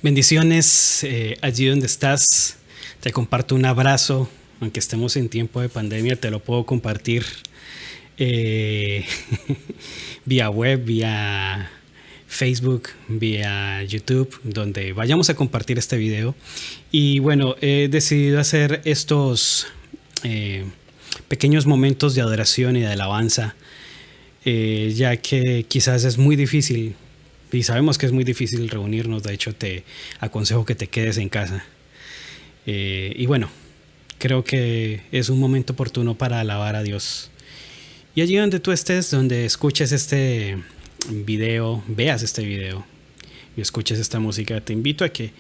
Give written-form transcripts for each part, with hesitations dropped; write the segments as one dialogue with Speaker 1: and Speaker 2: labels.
Speaker 1: Bendiciones allí donde estás. Te comparto un abrazo, aunque estemos en tiempo de pandemia, te lo puedo compartir eh, vía web, vía Facebook, vía YouTube, donde vayamos a compartir este video. Y bueno, he decidido hacer estos pequeños momentos de adoración y de alabanza, ya que quizás es muy difícil. Y sabemos que es muy difícil reunirnos. De hecho, te aconsejo que te quedes en casa. Y bueno, creo que es un momento oportuno para alabar a Dios. Y allí donde tú estés, donde escuches este video, veas este video y escuches esta música, te invito a que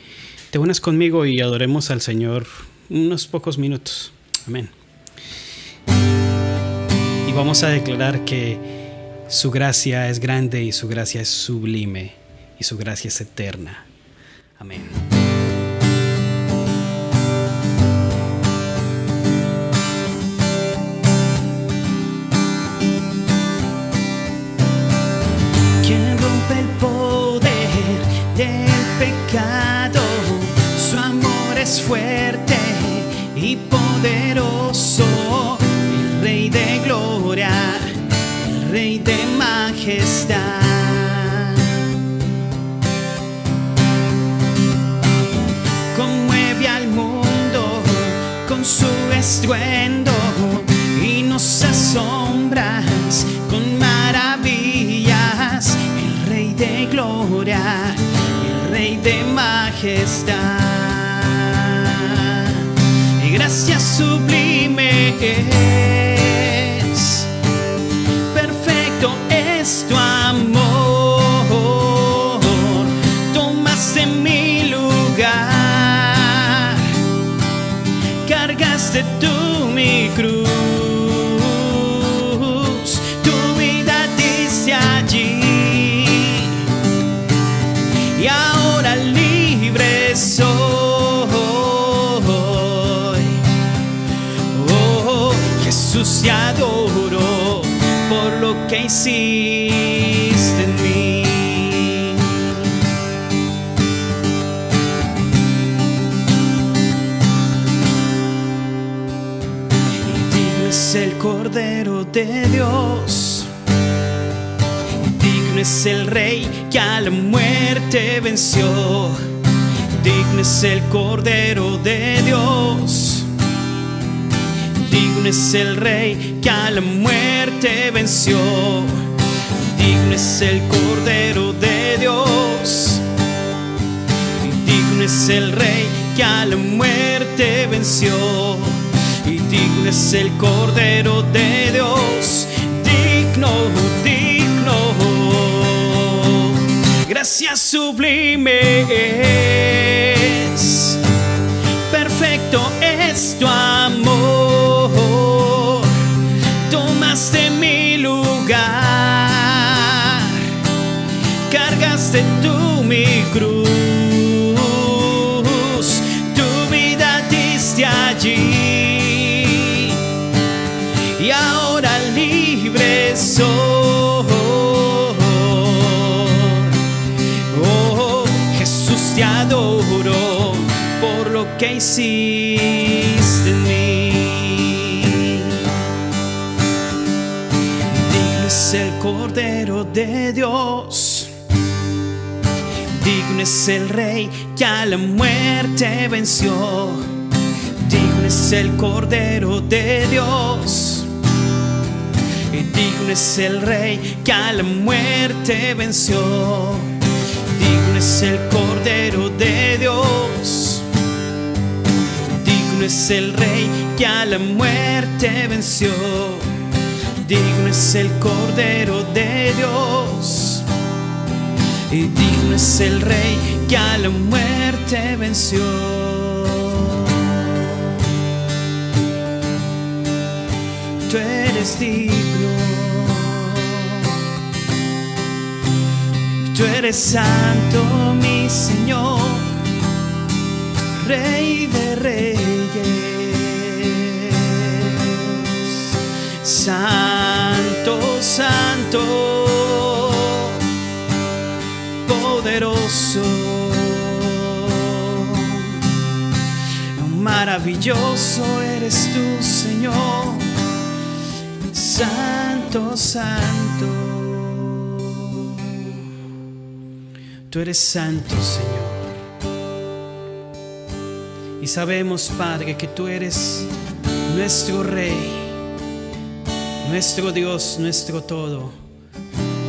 Speaker 1: te unas conmigo y adoremos al Señor unos pocos minutos. Amén. Y vamos a declarar que su gracia es grande y su gracia es sublime y su gracia es eterna. Amén.
Speaker 2: Quien rompe el poder del pecado, su amor es fuerte y poderoso, el Rey de gloria, el Rey de majestad. Conmueve al mundo con su estruendo y nos asombras con maravillas. El Rey de gloria, el Rey de majestad. Y gracia sublime es, perfecto es tu amor. Tomaste mi lugar, cargaste tú mi cruz, tu vida diste allí y ahora libre soy. Oh, Jesús, te adoro por lo que hiciste en mí. Digno es el Cordero de Dios, digno es el Rey que a la muerte venció. Digno es el Cordero de Dios, digno es el Rey que a la muerte venció. Digno es el Cordero de Dios, digno es el Rey que a la muerte venció. Y digno es el Cordero de Dios, digno, digno. Gracia sublime es, perfecto es tu amor. Tomaste mi lugar, cargaste tú mi cruz, tu vida diste allí y ahora libre soy. Oh, Jesús, te adoro por lo que hiciste en mí. Digno es el Cordero de Dios, digno es el Rey que a la muerte venció. Digno es el Cordero de Dios, y digno es el Rey que a la muerte venció. Digno es el Cordero de Dios, digno es el Rey que a la muerte venció. Digno es el Cordero de Dios, y digno es el Rey que a la muerte venció. Tú eres digno, tú eres santo, mi Señor, Rey de reyes. Santo, santo, poderoso. Maravilloso eres tú, Señor. Santo, santo. Tú eres santo, Señor. Y sabemos, Padre, que tú eres nuestro Rey, nuestro Dios, nuestro todo.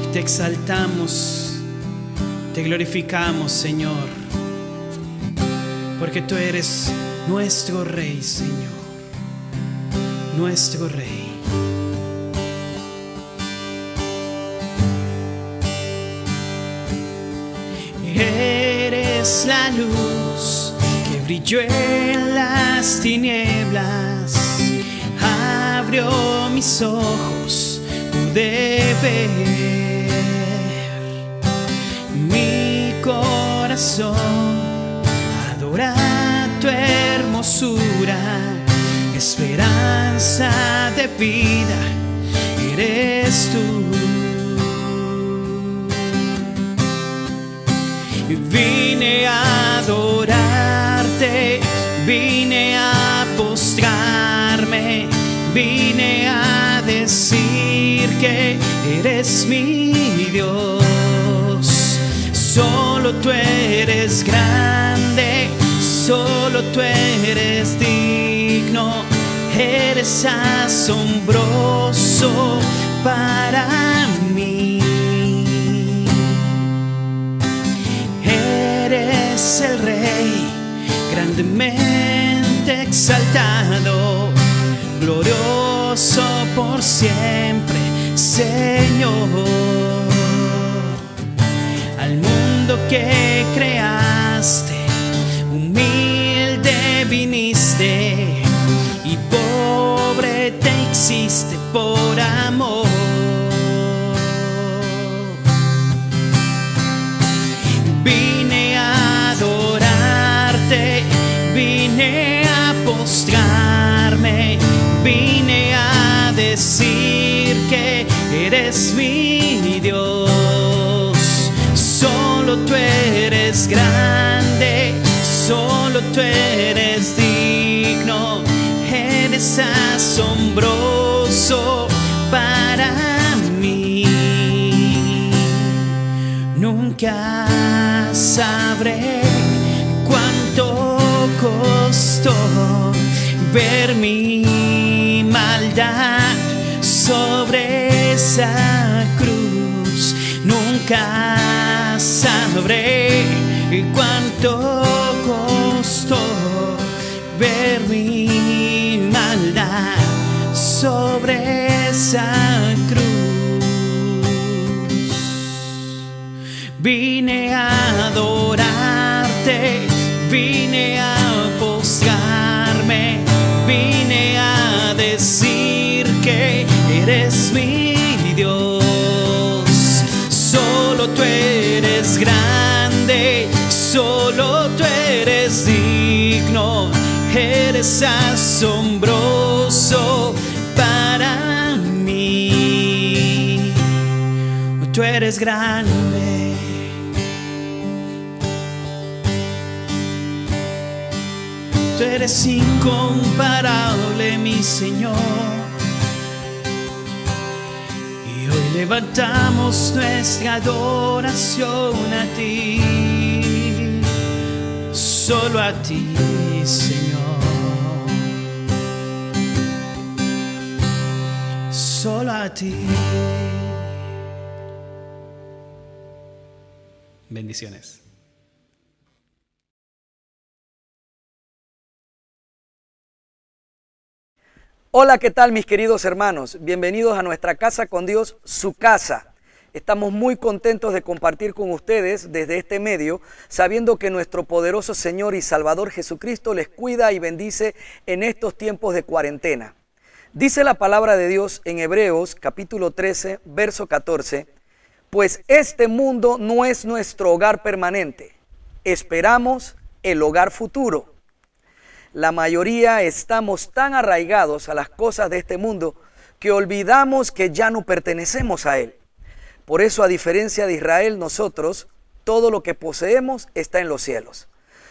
Speaker 2: Y te exaltamos, te glorificamos, Señor, porque tú eres nuestro Rey, Señor, nuestro Rey. Eres la luz que brilló en las tinieblas, abrió mis ojos, pude ver. Mi corazón adora tu hermosura, esperanza de vida, eres tú. Vine a adorarte, vine a postrarme, vine a decir que eres mi Dios. Solo tú eres grande, solo tú eres digno, eres asombroso para mí. Eres el Rey, grandemente exaltado, glorioso por siempre, Señor. Al mundo que creaste, humilde viniste, y pobre te hiciste por amor. Vine a adorarte, vine a postrarme, vine a decir que eres mi Dios. Solo tú eres grande, solo tú eres digno, eres asombroso para mí. Nunca sabré cuánto costó ver mi maldad sobre esa cruz. Nunca sabré cuánto costó ver mi maldad sobre esa cruz. Vine a adorarte, vine a postrarme, vine a decir que eres mi Dios. Solo tú eres grande, solo tú eres digno, eres asombroso para mí. Tú eres grande. Tú eres incomparable, mi Señor. Y hoy levantamos nuestra adoración a ti, solo a ti, Señor. Solo a ti. Bendiciones.
Speaker 3: Hola, ¿qué tal mis queridos hermanos? Bienvenidos a nuestra Casa con Dios, su casa. Estamos muy contentos de compartir con ustedes desde este medio, sabiendo que nuestro poderoso Señor y Salvador Jesucristo les cuida y bendice en estos tiempos de cuarentena. Dice la palabra de Dios en Hebreos capítulo 13, verso 14, pues este mundo no es nuestro hogar permanente, esperamos el hogar futuro. La mayoría estamos tan arraigados a las cosas de este mundo que olvidamos que ya no pertenecemos a él. Por eso, a diferencia de Israel, nosotros, todo lo que poseemos está en los cielos.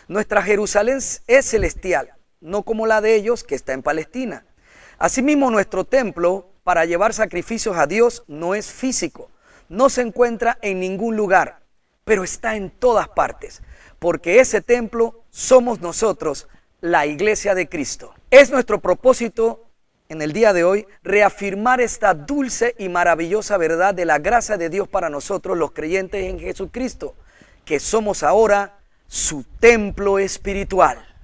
Speaker 3: Nuestra Jerusalén es celestial, no como la de ellos que está en Palestina. Asimismo, nuestro templo para llevar sacrificios a Dios no es físico, no se encuentra en ningún lugar, pero está en todas partes, porque ese templo somos nosotros, la iglesia de Cristo. Es nuestro propósito en el día de hoy reafirmar esta dulce y maravillosa verdad de la gracia de Dios para nosotros los creyentes en Jesucristo, que somos ahora su templo espiritual.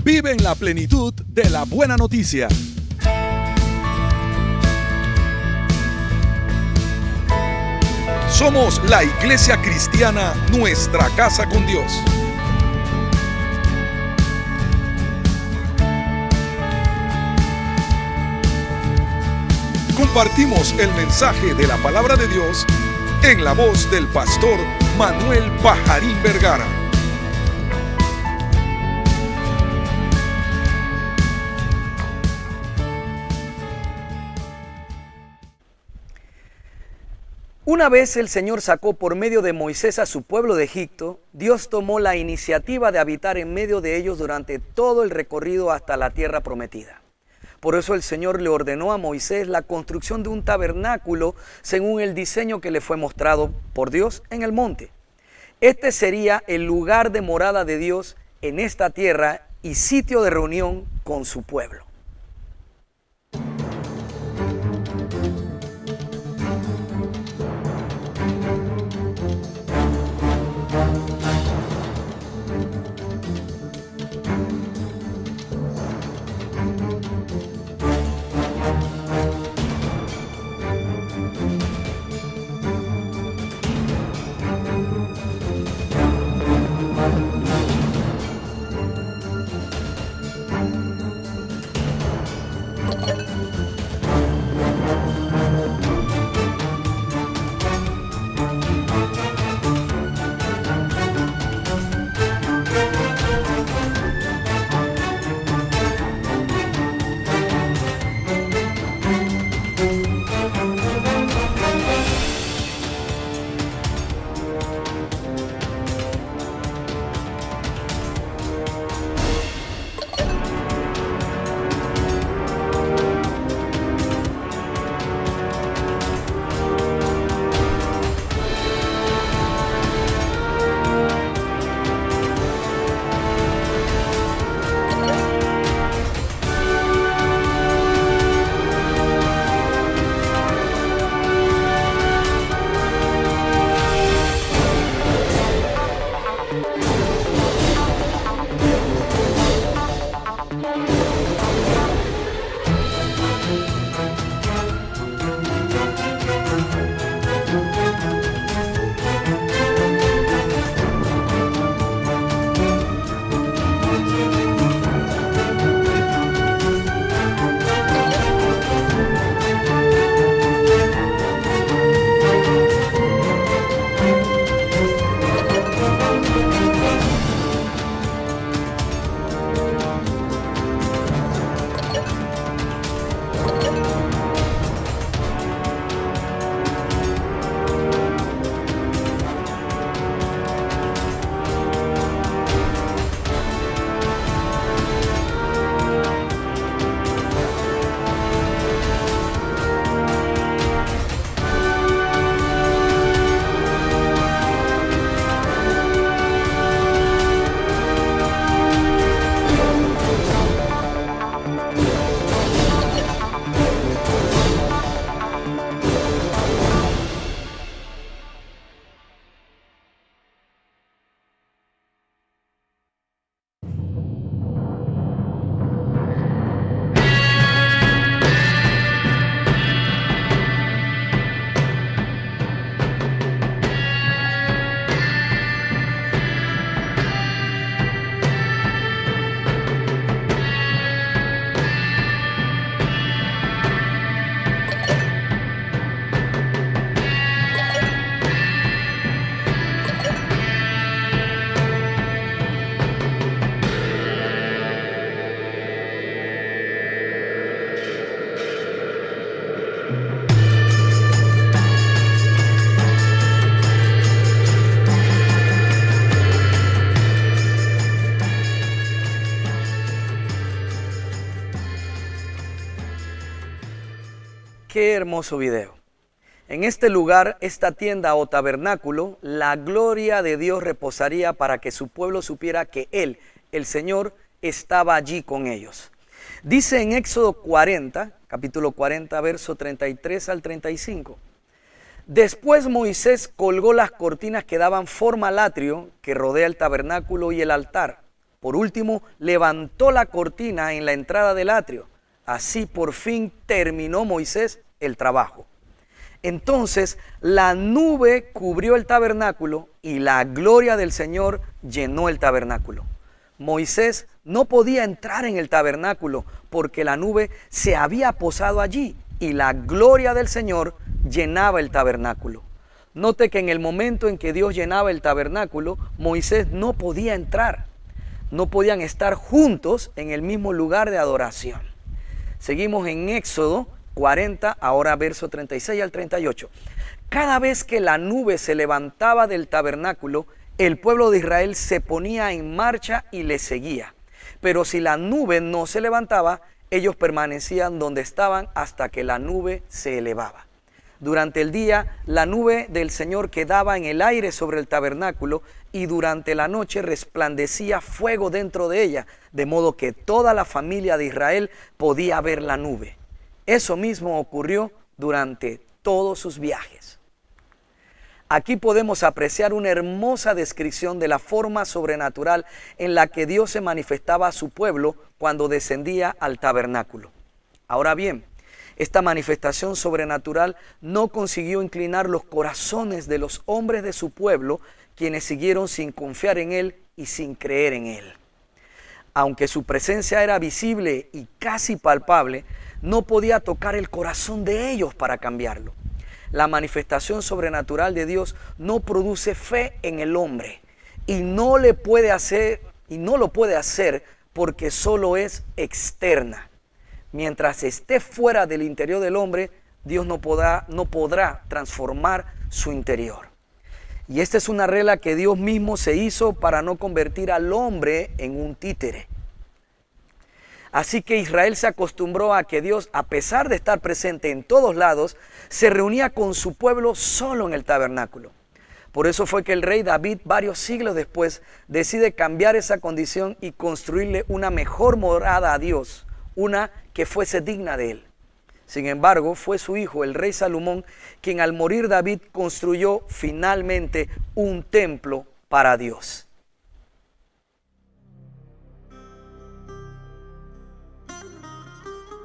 Speaker 4: Vive en la plenitud de la buena noticia. Somos la Iglesia Cristiana, nuestra casa con Dios. Compartimos el mensaje de la palabra de Dios en la voz del pastor Manuel Pajarín Vergara.
Speaker 3: Una vez el Señor sacó por medio de Moisés a su pueblo de Egipto, Dios tomó la iniciativa de habitar en medio de ellos durante todo el recorrido hasta la tierra prometida. Por eso el Señor le ordenó a Moisés la construcción de un tabernáculo según el diseño que le fue mostrado por Dios en el monte. Este sería el lugar de morada de Dios en esta tierra y sitio de reunión con su pueblo. Qué hermoso video. En este lugar, esta tienda o tabernáculo, la gloria de Dios reposaría para que su pueblo supiera que Él, el Señor, estaba allí con ellos. Dice en Éxodo 40, capítulo 40, verso 33 al 35. Después Moisés colgó las cortinas que daban forma al atrio que rodea el tabernáculo y el altar. Por último, levantó la cortina en la entrada del atrio. Así por fin terminó Moisés el trabajo. Entonces la nube cubrió el tabernáculo y la gloria del Señor llenó el tabernáculo. Moisés no podía entrar en el tabernáculo porque la nube se había posado allí y la gloria del Señor llenaba el tabernáculo. Note que en el momento en que Dios llenaba el tabernáculo, Moisés no podía entrar. No podían estar juntos en el mismo lugar de adoración. Seguimos en Éxodo 40, ahora verso 36 al 38. Cada vez que la nube se levantaba del tabernáculo, el pueblo de Israel se ponía en marcha y le seguía. Pero si la nube no se levantaba, ellos permanecían donde estaban hasta que la nube se elevaba. Durante el día, la nube del Señor quedaba en el aire sobre el tabernáculo y durante la noche resplandecía fuego dentro de ella, de modo que toda la familia de Israel podía ver la nube. Eso mismo ocurrió durante todos sus viajes. Aquí podemos apreciar una hermosa descripción de la forma sobrenatural en la que Dios se manifestaba a su pueblo cuando descendía al tabernáculo. Ahora bien, esta manifestación sobrenatural no consiguió inclinar los corazones de los hombres de su pueblo, quienes siguieron sin confiar en Él y sin creer en Él. Aunque su presencia era visible y casi palpable, no podía tocar el corazón de ellos para cambiarlo. La manifestación sobrenatural de Dios no produce fe en el hombre y no lo puede hacer porque solo es externa. Mientras esté fuera del interior del hombre, Dios no podrá transformar su interior. Y esta es una regla que Dios mismo se hizo para no convertir al hombre en un títere. Así que Israel se acostumbró a que Dios, a pesar de estar presente en todos lados, se reunía con su pueblo solo en el tabernáculo. Por eso fue que el rey David, varios siglos después, decide cambiar esa condición y construirle una mejor morada a Dios, una que fuese digna de él. Sin embargo, fue su hijo, el rey Salomón, quien al morir David construyó finalmente un templo para Dios.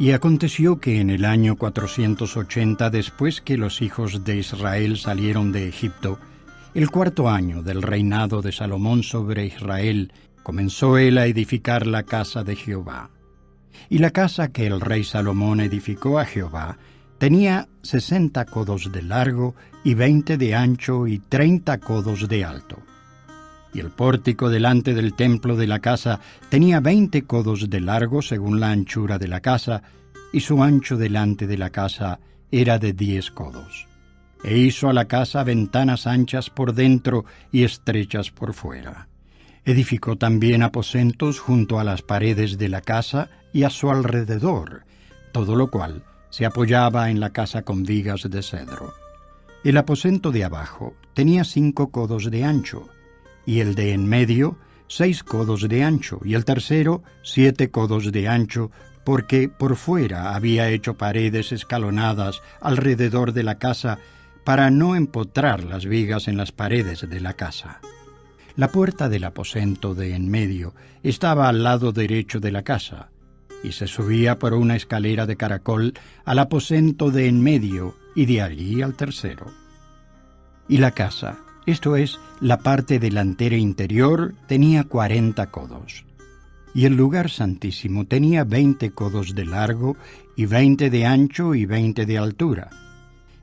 Speaker 5: Y aconteció que en el año 480, después que los hijos de Israel salieron de Egipto, el 4º año del reinado de Salomón sobre Israel, comenzó él a edificar la casa de Jehová. Y la casa que el rey Salomón edificó a Jehová tenía 60 codos de largo y 20 de ancho y 30 codos de alto. Y el pórtico delante del templo de la casa tenía 20 codos de largo según la anchura de la casa, y su ancho delante de la casa era de 10 codos. E hizo a la casa ventanas anchas por dentro y estrechas por fuera. Edificó también aposentos junto a las paredes de la casa y a su alrededor, todo lo cual se apoyaba en la casa con vigas de cedro. El aposento de abajo tenía 5 codos de ancho, y el de en medio 6 codos de ancho, y el tercero 7 codos de ancho, porque por fuera había hecho paredes escalonadas alrededor de la casa para no empotrar las vigas en las paredes de la casa. La puerta del aposento de en medio estaba al lado derecho de la casa, y se subía por una escalera de caracol al aposento de en medio y de allí al tercero. Y la casa, esto es, la parte delantera interior, tenía 40 codos. Y el lugar santísimo tenía 20 codos de largo y 20 de ancho y 20 de altura.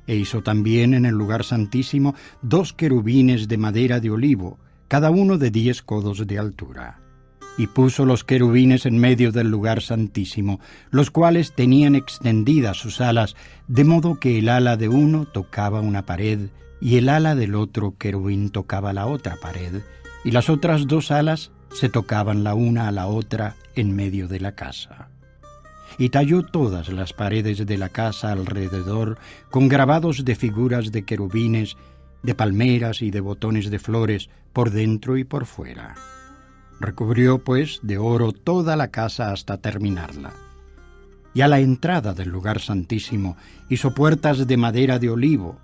Speaker 5: E hizo también en el lugar santísimo 2 querubines de madera de olivo, cada uno de 10 codos de altura. Y puso los querubines en medio del lugar santísimo, los cuales tenían extendidas sus alas, de modo que el ala de uno tocaba una pared, y el ala del otro querubín tocaba la otra pared, y las otras 2 alas se tocaban la una a la otra en medio de la casa. y talló todas las paredes de la casa alrededor con grabados de figuras de querubines, de palmeras y de botones de flores por dentro y por fuera. Recubrió, pues, de oro toda la casa hasta terminarla. Y a la entrada del lugar santísimo hizo puertas de madera de olivo,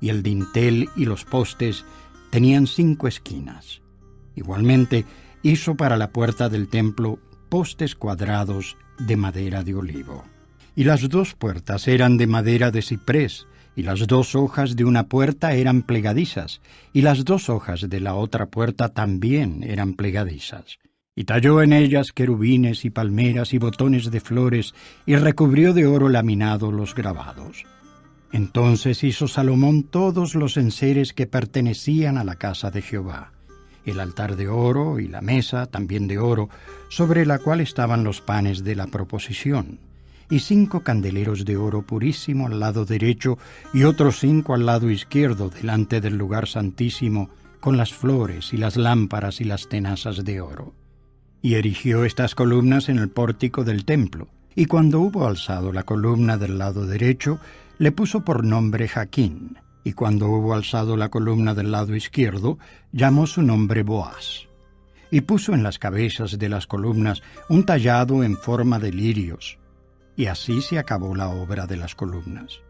Speaker 5: y el dintel y los postes tenían 5 esquinas. Igualmente hizo para la puerta del templo postes cuadrados de madera de olivo. Y las 2 puertas eran de madera de ciprés, y las 2 hojas de una puerta eran plegadizas, y las 2 hojas de la otra puerta también eran plegadizas. Y talló en ellas querubines y palmeras y botones de flores, y recubrió de oro laminado los grabados. Entonces hizo Salomón todos los enseres que pertenecían a la casa de Jehová, el altar de oro y la mesa también de oro, sobre la cual estaban los panes de la proposición, y 5 candeleros de oro purísimo al lado derecho, y otros 5 al lado izquierdo delante del lugar santísimo, con las flores y las lámparas y las tenazas de oro. Y erigió estas columnas en el pórtico del templo, y cuando hubo alzado la columna del lado derecho, le puso por nombre Jaquín, y cuando hubo alzado la columna del lado izquierdo, llamó su nombre Boaz. Y puso en las cabezas de las columnas un tallado en forma de lirios, y así se acabó la obra de las columnas.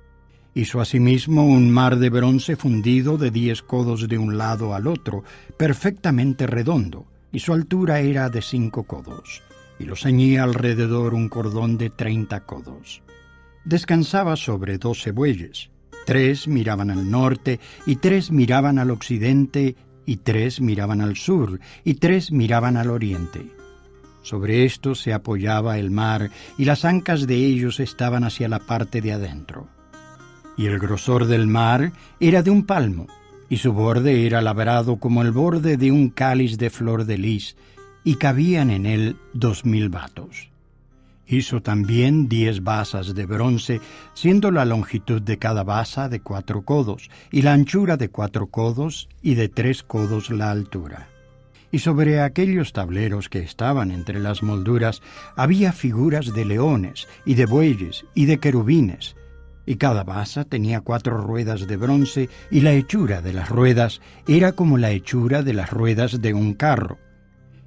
Speaker 5: Hizo asimismo un mar de bronce fundido de 10 codos de un lado al otro, perfectamente redondo, y su altura era de 5 codos, y lo ceñía alrededor un cordón de 30 codos. Descansaba sobre 12 bueyes, 3 miraban al norte, y 3 miraban al occidente, y 3 miraban al sur, y 3 miraban al oriente. Sobre esto se apoyaba el mar, y las ancas de ellos estaban hacia la parte de adentro. Y el grosor del mar era de un palmo, y su borde era labrado como el borde de un cáliz de flor de lis, y cabían en él 2000 batos. Hizo también 10 basas de bronce, siendo la longitud de cada basa de 4 codos, y la anchura de 4 codos, y de 3 codos la altura. Y sobre aquellos tableros que estaban entre las molduras había figuras de leones, y de bueyes, y de querubines, y cada basa tenía 4 ruedas de bronce, y la hechura de las ruedas era como la hechura de las ruedas de un carro.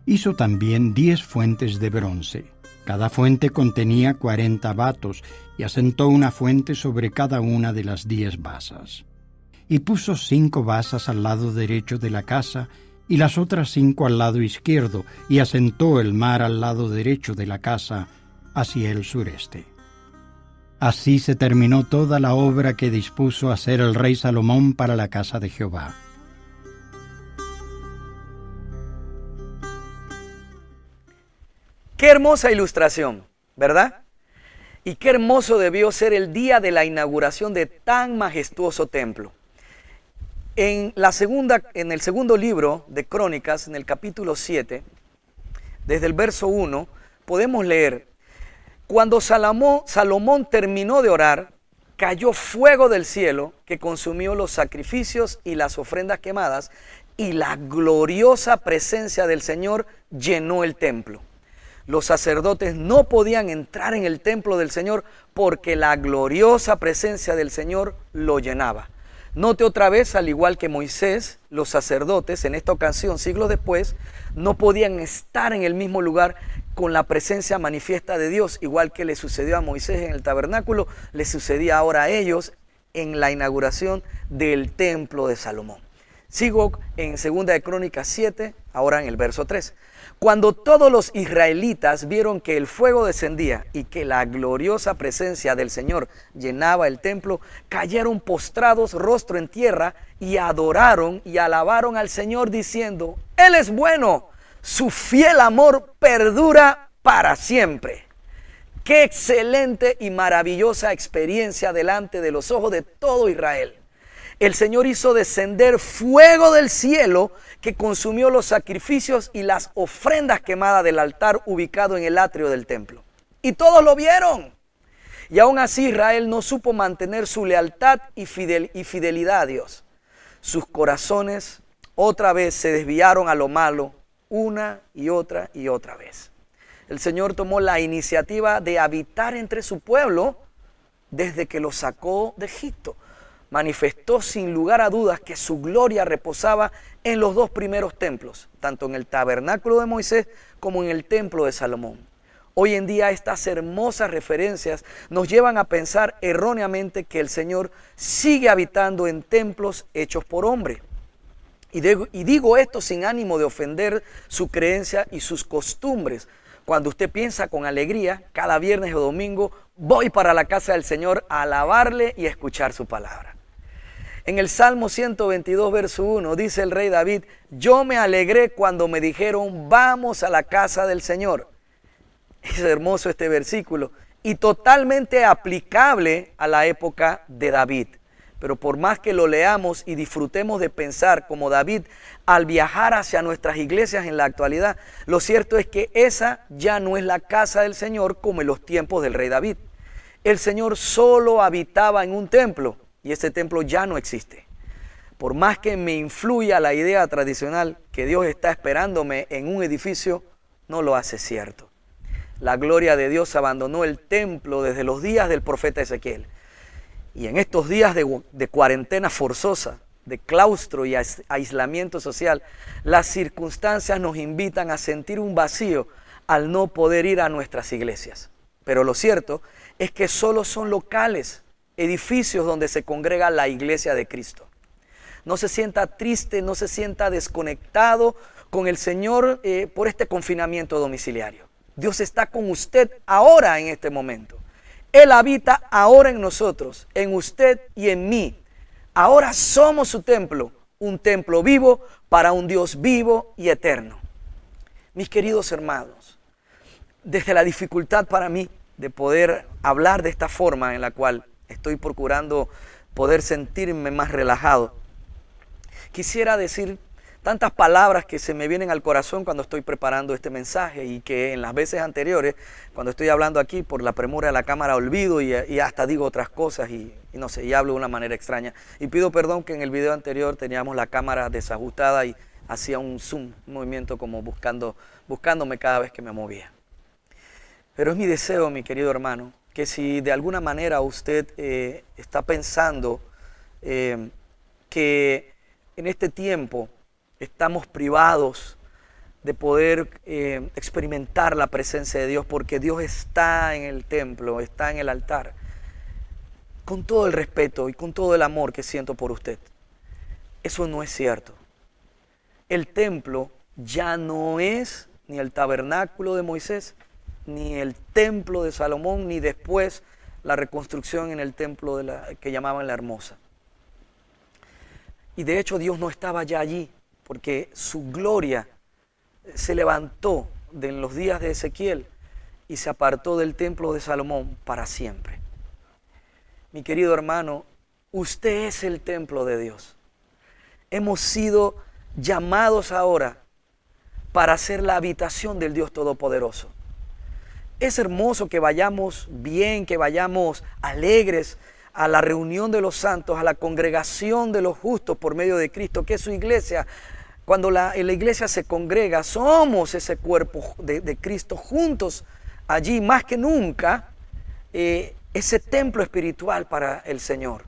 Speaker 5: Hizo también 10 fuentes de bronce. Cada fuente contenía 40 batos, y asentó una fuente sobre cada una de las 10 basas. Y puso 5 basas al lado derecho de la casa, y las otras 5 al lado izquierdo, y asentó el mar al lado derecho de la casa, hacia el sureste. Así se terminó toda la obra que dispuso hacer el rey Salomón para la casa de Jehová.
Speaker 3: Qué hermosa ilustración, ¿verdad? Y qué hermoso debió ser el día de la inauguración de tan majestuoso templo. En el segundo libro de Crónicas, en el capítulo 7, desde el verso 1, podemos leer: cuando Salomón terminó de orar, cayó fuego del cielo que consumió los sacrificios y las ofrendas quemadas, y la gloriosa presencia del Señor llenó el templo. Los sacerdotes no podían entrar en el templo del Señor porque la gloriosa presencia del Señor lo llenaba. Note otra vez, al igual que Moisés, los sacerdotes en esta ocasión, siglos después, no podían estar en el mismo lugar con la presencia manifiesta de Dios, igual que le sucedió a Moisés en el tabernáculo, le sucedía ahora a ellos en la inauguración del templo de Salomón. Sigo en 2 de Crónicas 7, ahora en el verso 3. Cuando todos los israelitas vieron que el fuego descendía y que la gloriosa presencia del Señor llenaba el templo, cayeron postrados rostro en tierra y adoraron y alabaron al Señor diciendo: Él es bueno, su fiel amor perdura para siempre. Qué excelente y maravillosa experiencia delante de los ojos de todo Israel. El Señor hizo descender fuego del cielo que consumió los sacrificios y las ofrendas quemadas del altar ubicado en el atrio del templo. Y todos lo vieron. Y aún así Israel no supo mantener su lealtad y fidelidad a Dios. Sus corazones otra vez se desviaron a lo malo, una y otra vez. El Señor tomó la iniciativa de habitar entre su pueblo desde que lo sacó de Egipto. Manifestó sin lugar a dudas que su gloria reposaba en los dos primeros templos, tanto en el tabernáculo de Moisés como en el templo de Salomón. Hoy en día estas hermosas referencias nos llevan a pensar erróneamente que el Señor sigue habitando en templos hechos por hombre. Y digo esto sin ánimo de ofender su creencia y sus costumbres. Cuando usted piensa con alegría, cada viernes o domingo voy para la casa del Señor a alabarle y a escuchar su palabra. En el Salmo 122, verso 1, dice el rey David: yo me alegré cuando me dijeron vamos a la casa del Señor. Es hermoso este versículo y totalmente aplicable a la época de David. Pero por más que lo leamos y disfrutemos de pensar como David al viajar hacia nuestras iglesias en la actualidad, lo cierto es que esa ya no es la casa del Señor como en los tiempos del rey David. El Señor solo habitaba en un templo y ese templo ya no existe. Por más que me influya la idea tradicional que Dios está esperándome en un edificio, no lo hace cierto. La gloria de Dios abandonó el templo desde los días del profeta Ezequiel. Y en estos días de cuarentena forzosa, de claustro y aislamiento social, las circunstancias nos invitan a sentir un vacío al no poder ir a nuestras iglesias. Pero lo cierto es que solo son locales, edificios donde se congrega la iglesia de Cristo. No se sienta triste, no se sienta desconectado con el Señor por este confinamiento domiciliario. Dios está con usted ahora en este momento. Él habita ahora en nosotros, en usted y en mí. Ahora somos su templo, un templo vivo para un Dios vivo y eterno. Mis queridos hermanos, desde la dificultad para mí de poder hablar de esta forma en la cual estoy procurando poder sentirme más relajado, quisiera decir tantas palabras que se me vienen al corazón cuando estoy preparando este mensaje y que en las veces anteriores, cuando estoy hablando aquí por la premura de la cámara olvido y hasta digo otras cosas y no sé, y hablo de una manera extraña. Y pido perdón que en el video anterior teníamos la cámara desajustada y hacía un zoom, un movimiento como buscándome cada vez que me movía. Pero es mi deseo, mi querido hermano, que si de alguna manera usted está pensando que en este tiempo estamos privados de poder experimentar la presencia de Dios porque Dios está en el templo, está en el altar, con todo el respeto y con todo el amor que siento por usted. Eso no es cierto. El templo ya no es ni el tabernáculo de Moisés, ni el templo de Salomón, ni después la reconstrucción en el templo que llamaban la Hermosa. Y de hecho Dios no estaba ya allí, porque su gloria se levantó de los días de Ezequiel y se apartó del templo de Salomón para siempre. Mi querido hermano, usted es el templo de Dios. Hemos sido llamados ahora para ser la habitación del Dios Todopoderoso. Es hermoso que vayamos bien, que vayamos alegres a la reunión de los santos, a la congregación de los justos por medio de Cristo, que es su iglesia. Cuando la iglesia se congrega, somos ese cuerpo de Cristo juntos allí, más que nunca, ese templo espiritual para el Señor.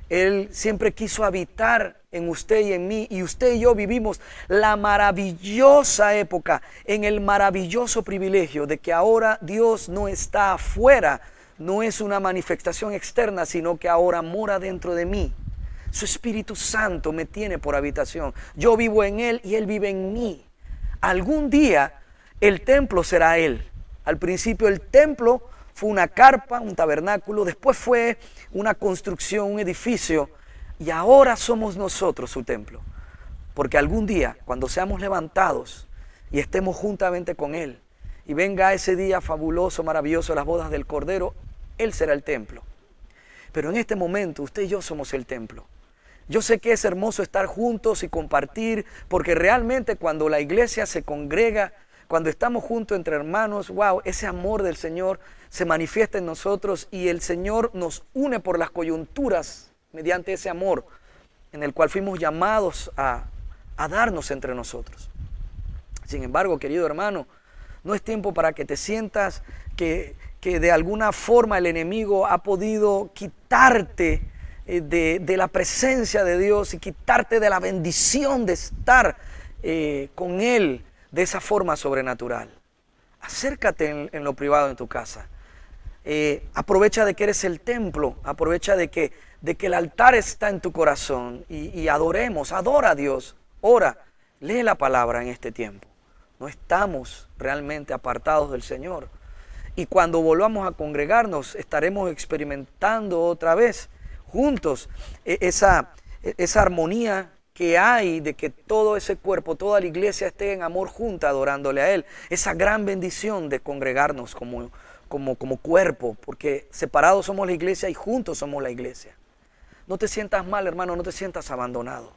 Speaker 3: Él siempre quiso habitar en usted y en mí, y usted y yo vivimos la maravillosa época, en el maravilloso privilegio de que ahora Dios no está afuera, no es una manifestación externa, sino que ahora mora dentro de mí. Su Espíritu Santo me tiene por habitación. Yo vivo en Él y Él vive en mí. Algún día el templo será Él. Al principio el templo fue una carpa, un tabernáculo, después fue una construcción, un edificio, y ahora somos nosotros su templo. Porque algún día, cuando seamos levantados y estemos juntamente con Él, y venga ese día fabuloso, maravilloso, las bodas del Cordero, Él será el templo. Pero en este momento usted y yo somos el templo. Yo sé que es hermoso estar juntos y compartir, porque realmente cuando la iglesia se congrega, cuando estamos juntos entre hermanos, wow, ese amor del Señor se manifiesta en nosotros y el Señor nos une por las coyunturas mediante ese amor en el cual fuimos llamados a darnos entre nosotros. Sin embargo, querido hermano, No es tiempo para que te sientas que de alguna forma el enemigo ha podido quitarte de la presencia de Dios y quitarte de la bendición de estar con Él de esa forma sobrenatural. Acércate en lo privado en tu casa. Aprovecha de que eres el templo, aprovecha de que el altar está en tu corazón y adora a Dios, ora, lee la palabra en este tiempo. No estamos realmente apartados del Señor. Y cuando volvamos a congregarnos, estaremos experimentando otra vez juntos esa armonía que hay de que todo ese cuerpo, toda la iglesia esté en amor junta adorándole a Él. Esa gran bendición de congregarnos como cuerpo, porque separados somos la iglesia y juntos somos la iglesia. No te sientas mal, hermano, no te sientas abandonado.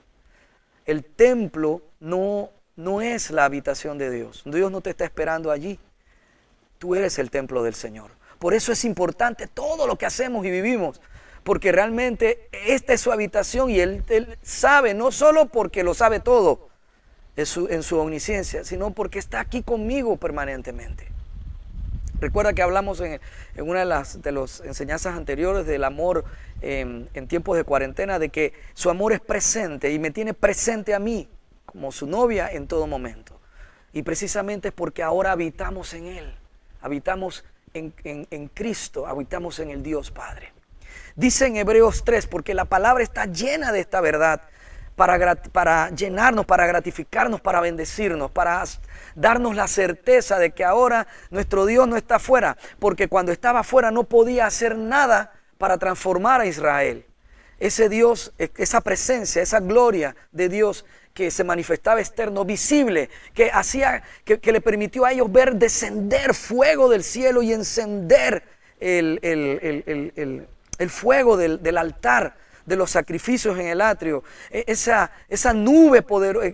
Speaker 3: El templo no es la habitación de Dios. Dios no te está esperando allí. Tú eres el templo del Señor. Por eso es importante todo lo que hacemos y vivimos, porque realmente esta es su habitación y Él sabe, no solo porque lo sabe todo en su omnisciencia, sino porque está aquí conmigo permanentemente. Recuerda que hablamos en una de las enseñanzas anteriores del amor en tiempos de cuarentena, de que su amor es presente y me tiene presente a mí como su novia en todo momento. Y precisamente es porque ahora habitamos en Él, habitamos en Cristo, habitamos en el Dios Padre. Dice en Hebreos 3, porque la palabra está llena de esta verdad para llenarnos, para gratificarnos, para bendecirnos, para darnos la certeza de que ahora nuestro Dios no está afuera, porque cuando estaba afuera no podía hacer nada para transformar a Israel. Ese Dios, esa presencia, esa gloria de Dios que se manifestaba externo, visible, que hacía, que le permitió a ellos ver descender fuego del cielo y encender el fuego del altar, de los sacrificios en el atrio. Esa nube poderosa,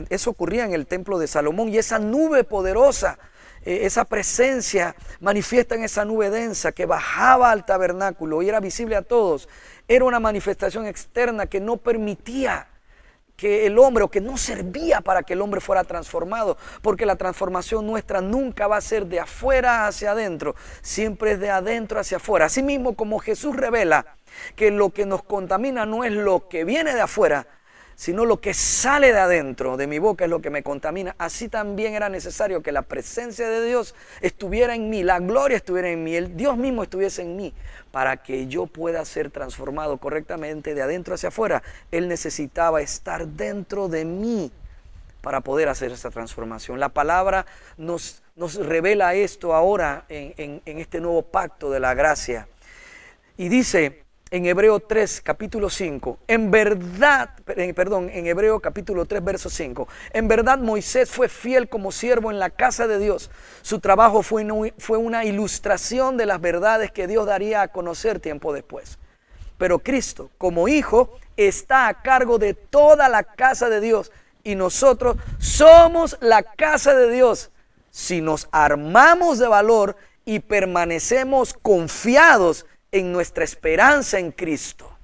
Speaker 3: eso ocurría en el templo de Salomón, y esa nube poderosa, esa presencia manifiesta en esa nube densa que bajaba al tabernáculo y era visible a todos. Era una manifestación externa que no permitía que el hombre, o que no servía para que el hombre fuera transformado, porque la transformación nuestra nunca va a ser de afuera hacia adentro, siempre es de adentro hacia afuera. Asimismo, como Jesús revela que lo que nos contamina no es lo que viene de afuera, sino lo que sale de adentro de mi boca es lo que me contamina. Así también era necesario que la presencia de Dios estuviera en mí, la gloria estuviera en mí, el Dios mismo estuviese en mí, para que yo pueda ser transformado correctamente de adentro hacia afuera. Él necesitaba estar dentro de mí para poder hacer esa transformación. La palabra nos revela esto ahora en este nuevo pacto de la gracia. Y dice en Hebreo 3, capítulo 5, en Hebreo capítulo 3, verso 5, en verdad Moisés fue fiel como siervo en la casa de Dios. Su trabajo fue una ilustración de las verdades que Dios daría a conocer tiempo después. Pero Cristo, como hijo, está a cargo de toda la casa de Dios, y nosotros somos la casa de Dios si nos armamos de valor y permanecemos confiados en nuestra esperanza en Cristo.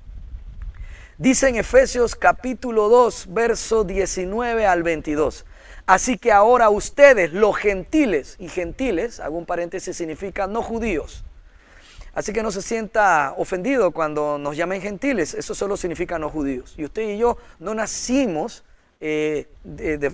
Speaker 3: Dice en Efesios capítulo 2, verso 19 al 22. Así que ahora ustedes, los gentiles, y gentiles, hago un paréntesis, significa no judíos. Así que no se sienta ofendido cuando nos llamen gentiles, eso solo significa no judíos. Y usted y yo no nacimos de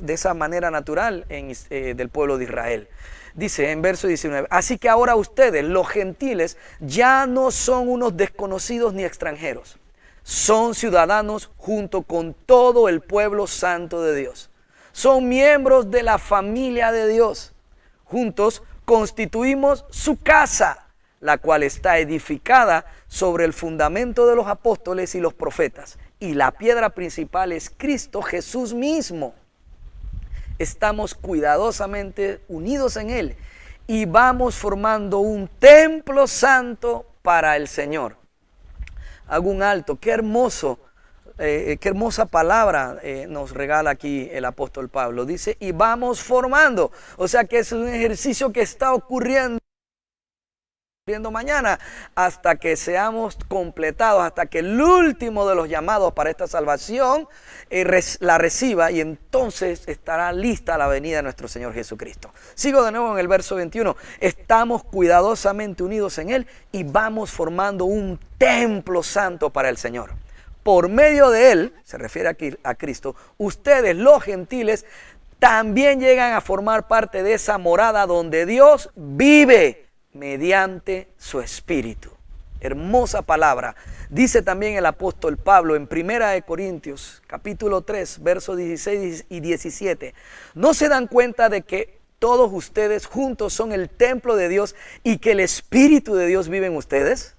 Speaker 3: esa manera natural del pueblo de Israel. Dice en verso 19, así que ahora ustedes, los gentiles, ya no son unos desconocidos ni extranjeros. Son ciudadanos junto con todo el pueblo santo de Dios. Son miembros de la familia de Dios. Juntos constituimos su casa, la cual está edificada sobre el fundamento de los apóstoles y los profetas. Y la piedra principal es Cristo Jesús mismo. Estamos cuidadosamente unidos en Él y vamos formando un templo santo para el Señor. Hago un alto, qué hermosa palabra nos regala aquí el apóstol Pablo. Dice, y vamos formando, o sea que es un ejercicio que está ocurriendo. mañana, hasta que seamos completados, hasta que el último de los llamados para esta salvación la reciba, y entonces estará lista la venida de nuestro Señor Jesucristo. Sigo de nuevo en el verso 21. Estamos cuidadosamente unidos en Él y vamos formando un templo santo para el Señor. Por medio de Él, se refiere aquí a Cristo, ustedes los gentiles también llegan a formar parte de esa morada donde Dios vive mediante su Espíritu. Hermosa palabra. Dice también el apóstol Pablo en 1 Corintios capítulo 3 versos 16 y 17. ¿No se dan cuenta de que todos ustedes juntos son el templo de Dios y que el Espíritu de Dios vive en ustedes?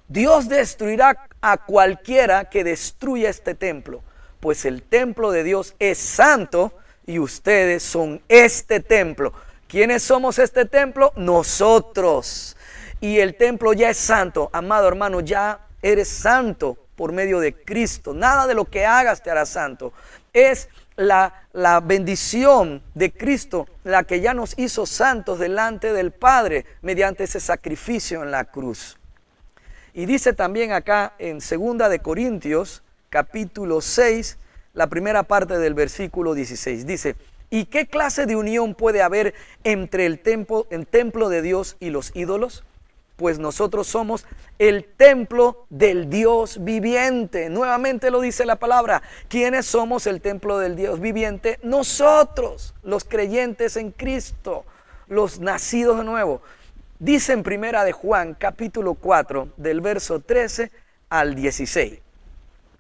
Speaker 3: Dios destruirá a cualquiera que destruya este templo, pues el templo de Dios es santo y ustedes son este templo. ¿Quiénes somos este templo? Nosotros. Y el templo ya es santo. Amado hermano, ya eres santo por medio de Cristo. Nada de lo que hagas te hará santo. Es la bendición de Cristo la que ya nos hizo santos delante del Padre mediante ese sacrificio en la cruz. Y dice también acá en 2 de Corintios capítulo 6, la primera parte del versículo 16. Dice: ¿y qué clase de unión puede haber entre el templo de Dios y los ídolos? Pues nosotros somos el templo del Dios viviente. Nuevamente lo dice la palabra. ¿Quiénes somos el templo del Dios viviente? Nosotros, los creyentes en Cristo, los nacidos de nuevo. Dice en 1 de Juan capítulo 4 del verso 13 al 16.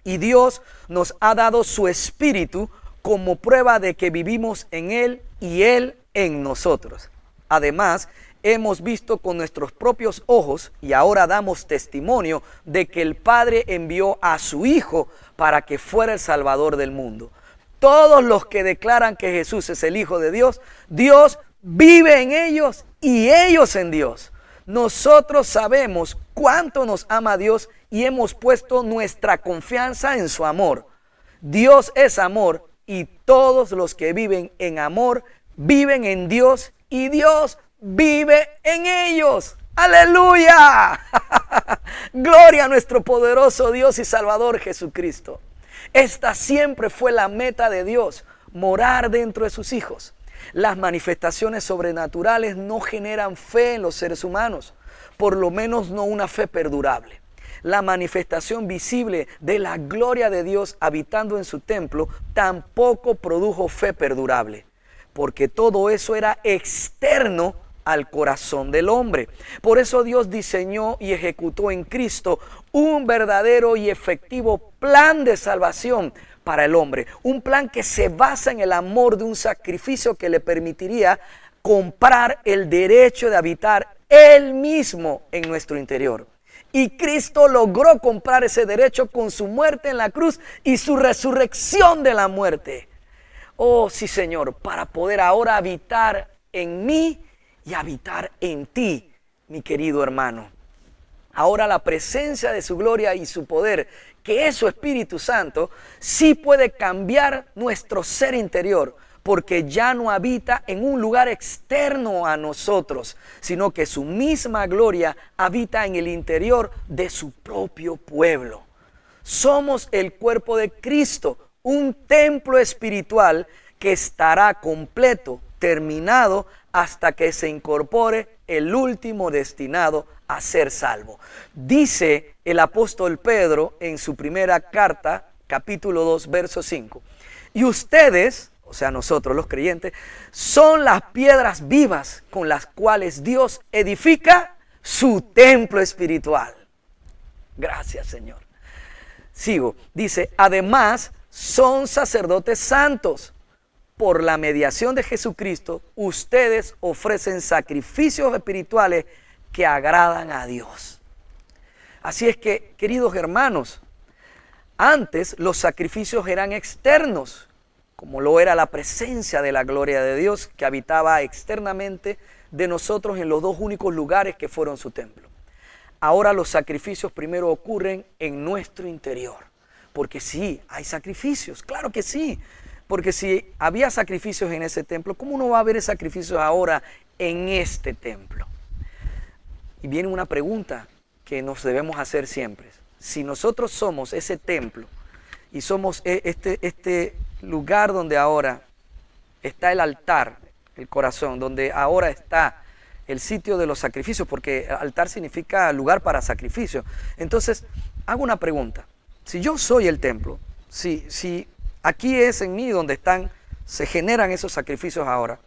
Speaker 3: Y Dios nos ha dado su Espíritu como prueba de que vivimos en Él y Él en nosotros. Además, hemos visto con nuestros propios ojos y ahora damos testimonio de que el Padre envió a su Hijo para que fuera el Salvador del mundo. Todos los que declaran que Jesús es el Hijo de Dios, Dios vive en ellos y ellos en Dios. Nosotros sabemos cuánto nos ama Dios y hemos puesto nuestra confianza en su amor. Dios es amor y todos los que viven en amor viven en Dios y Dios vive en ellos. ¡Aleluya! Gloria a nuestro poderoso Dios y Salvador Jesucristo. Esta siempre fue la meta de Dios, morar dentro de sus hijos. Las manifestaciones sobrenaturales no generan fe en los seres humanos, por lo menos no una fe perdurable. La manifestación visible de la gloria de Dios habitando en su templo tampoco produjo fe perdurable, porque todo eso era externo al corazón del hombre. Por eso Dios diseñó y ejecutó en Cristo un verdadero y efectivo plan de salvación para el hombre. Un plan que se basa en el amor de un sacrificio que le permitiría comprar el derecho de habitar Él mismo en nuestro interior. Y Cristo logró comprar ese derecho con su muerte en la cruz y su resurrección de la muerte. Oh sí, Señor, para poder ahora habitar en mí y habitar en ti, mi querido hermano. Ahora la presencia de su gloria y su poder, que es su Espíritu Santo, sí puede cambiar nuestro ser interior, porque ya no habita en un lugar externo a nosotros, sino que su misma gloria habita en el interior de su propio pueblo. Somos el cuerpo de Cristo, un templo espiritual que estará completo, terminado, hasta que se incorpore el último destinado a ser salvo. Dice el apóstol Pedro en su primera carta, capítulo 2, verso 5. Y ustedes, o sea nosotros los creyentes, son las piedras vivas con las cuales Dios edifica su templo espiritual. Gracias, Señor. Sigo, dice, además son sacerdotes santos. Por la mediación de Jesucristo, ustedes ofrecen sacrificios espirituales que agradan a Dios. Así es que, queridos hermanos, antes los sacrificios eran externos, como lo era la presencia de la gloria de Dios que habitaba externamente de nosotros en los dos únicos lugares que fueron su templo. Ahora los sacrificios primero ocurren en nuestro interior, porque sí, hay sacrificios, claro que sí. Porque si había sacrificios en ese templo, ¿cómo no va a haber sacrificios ahora en este templo? Y viene una pregunta que nos debemos hacer siempre. Si nosotros somos ese templo y somos este lugar donde ahora está el altar, el corazón, donde ahora está el sitio de los sacrificios, porque altar significa lugar para sacrificio. Entonces, hago una pregunta. Si yo soy el templo, si aquí es en mí donde se generan esos sacrificios ahora,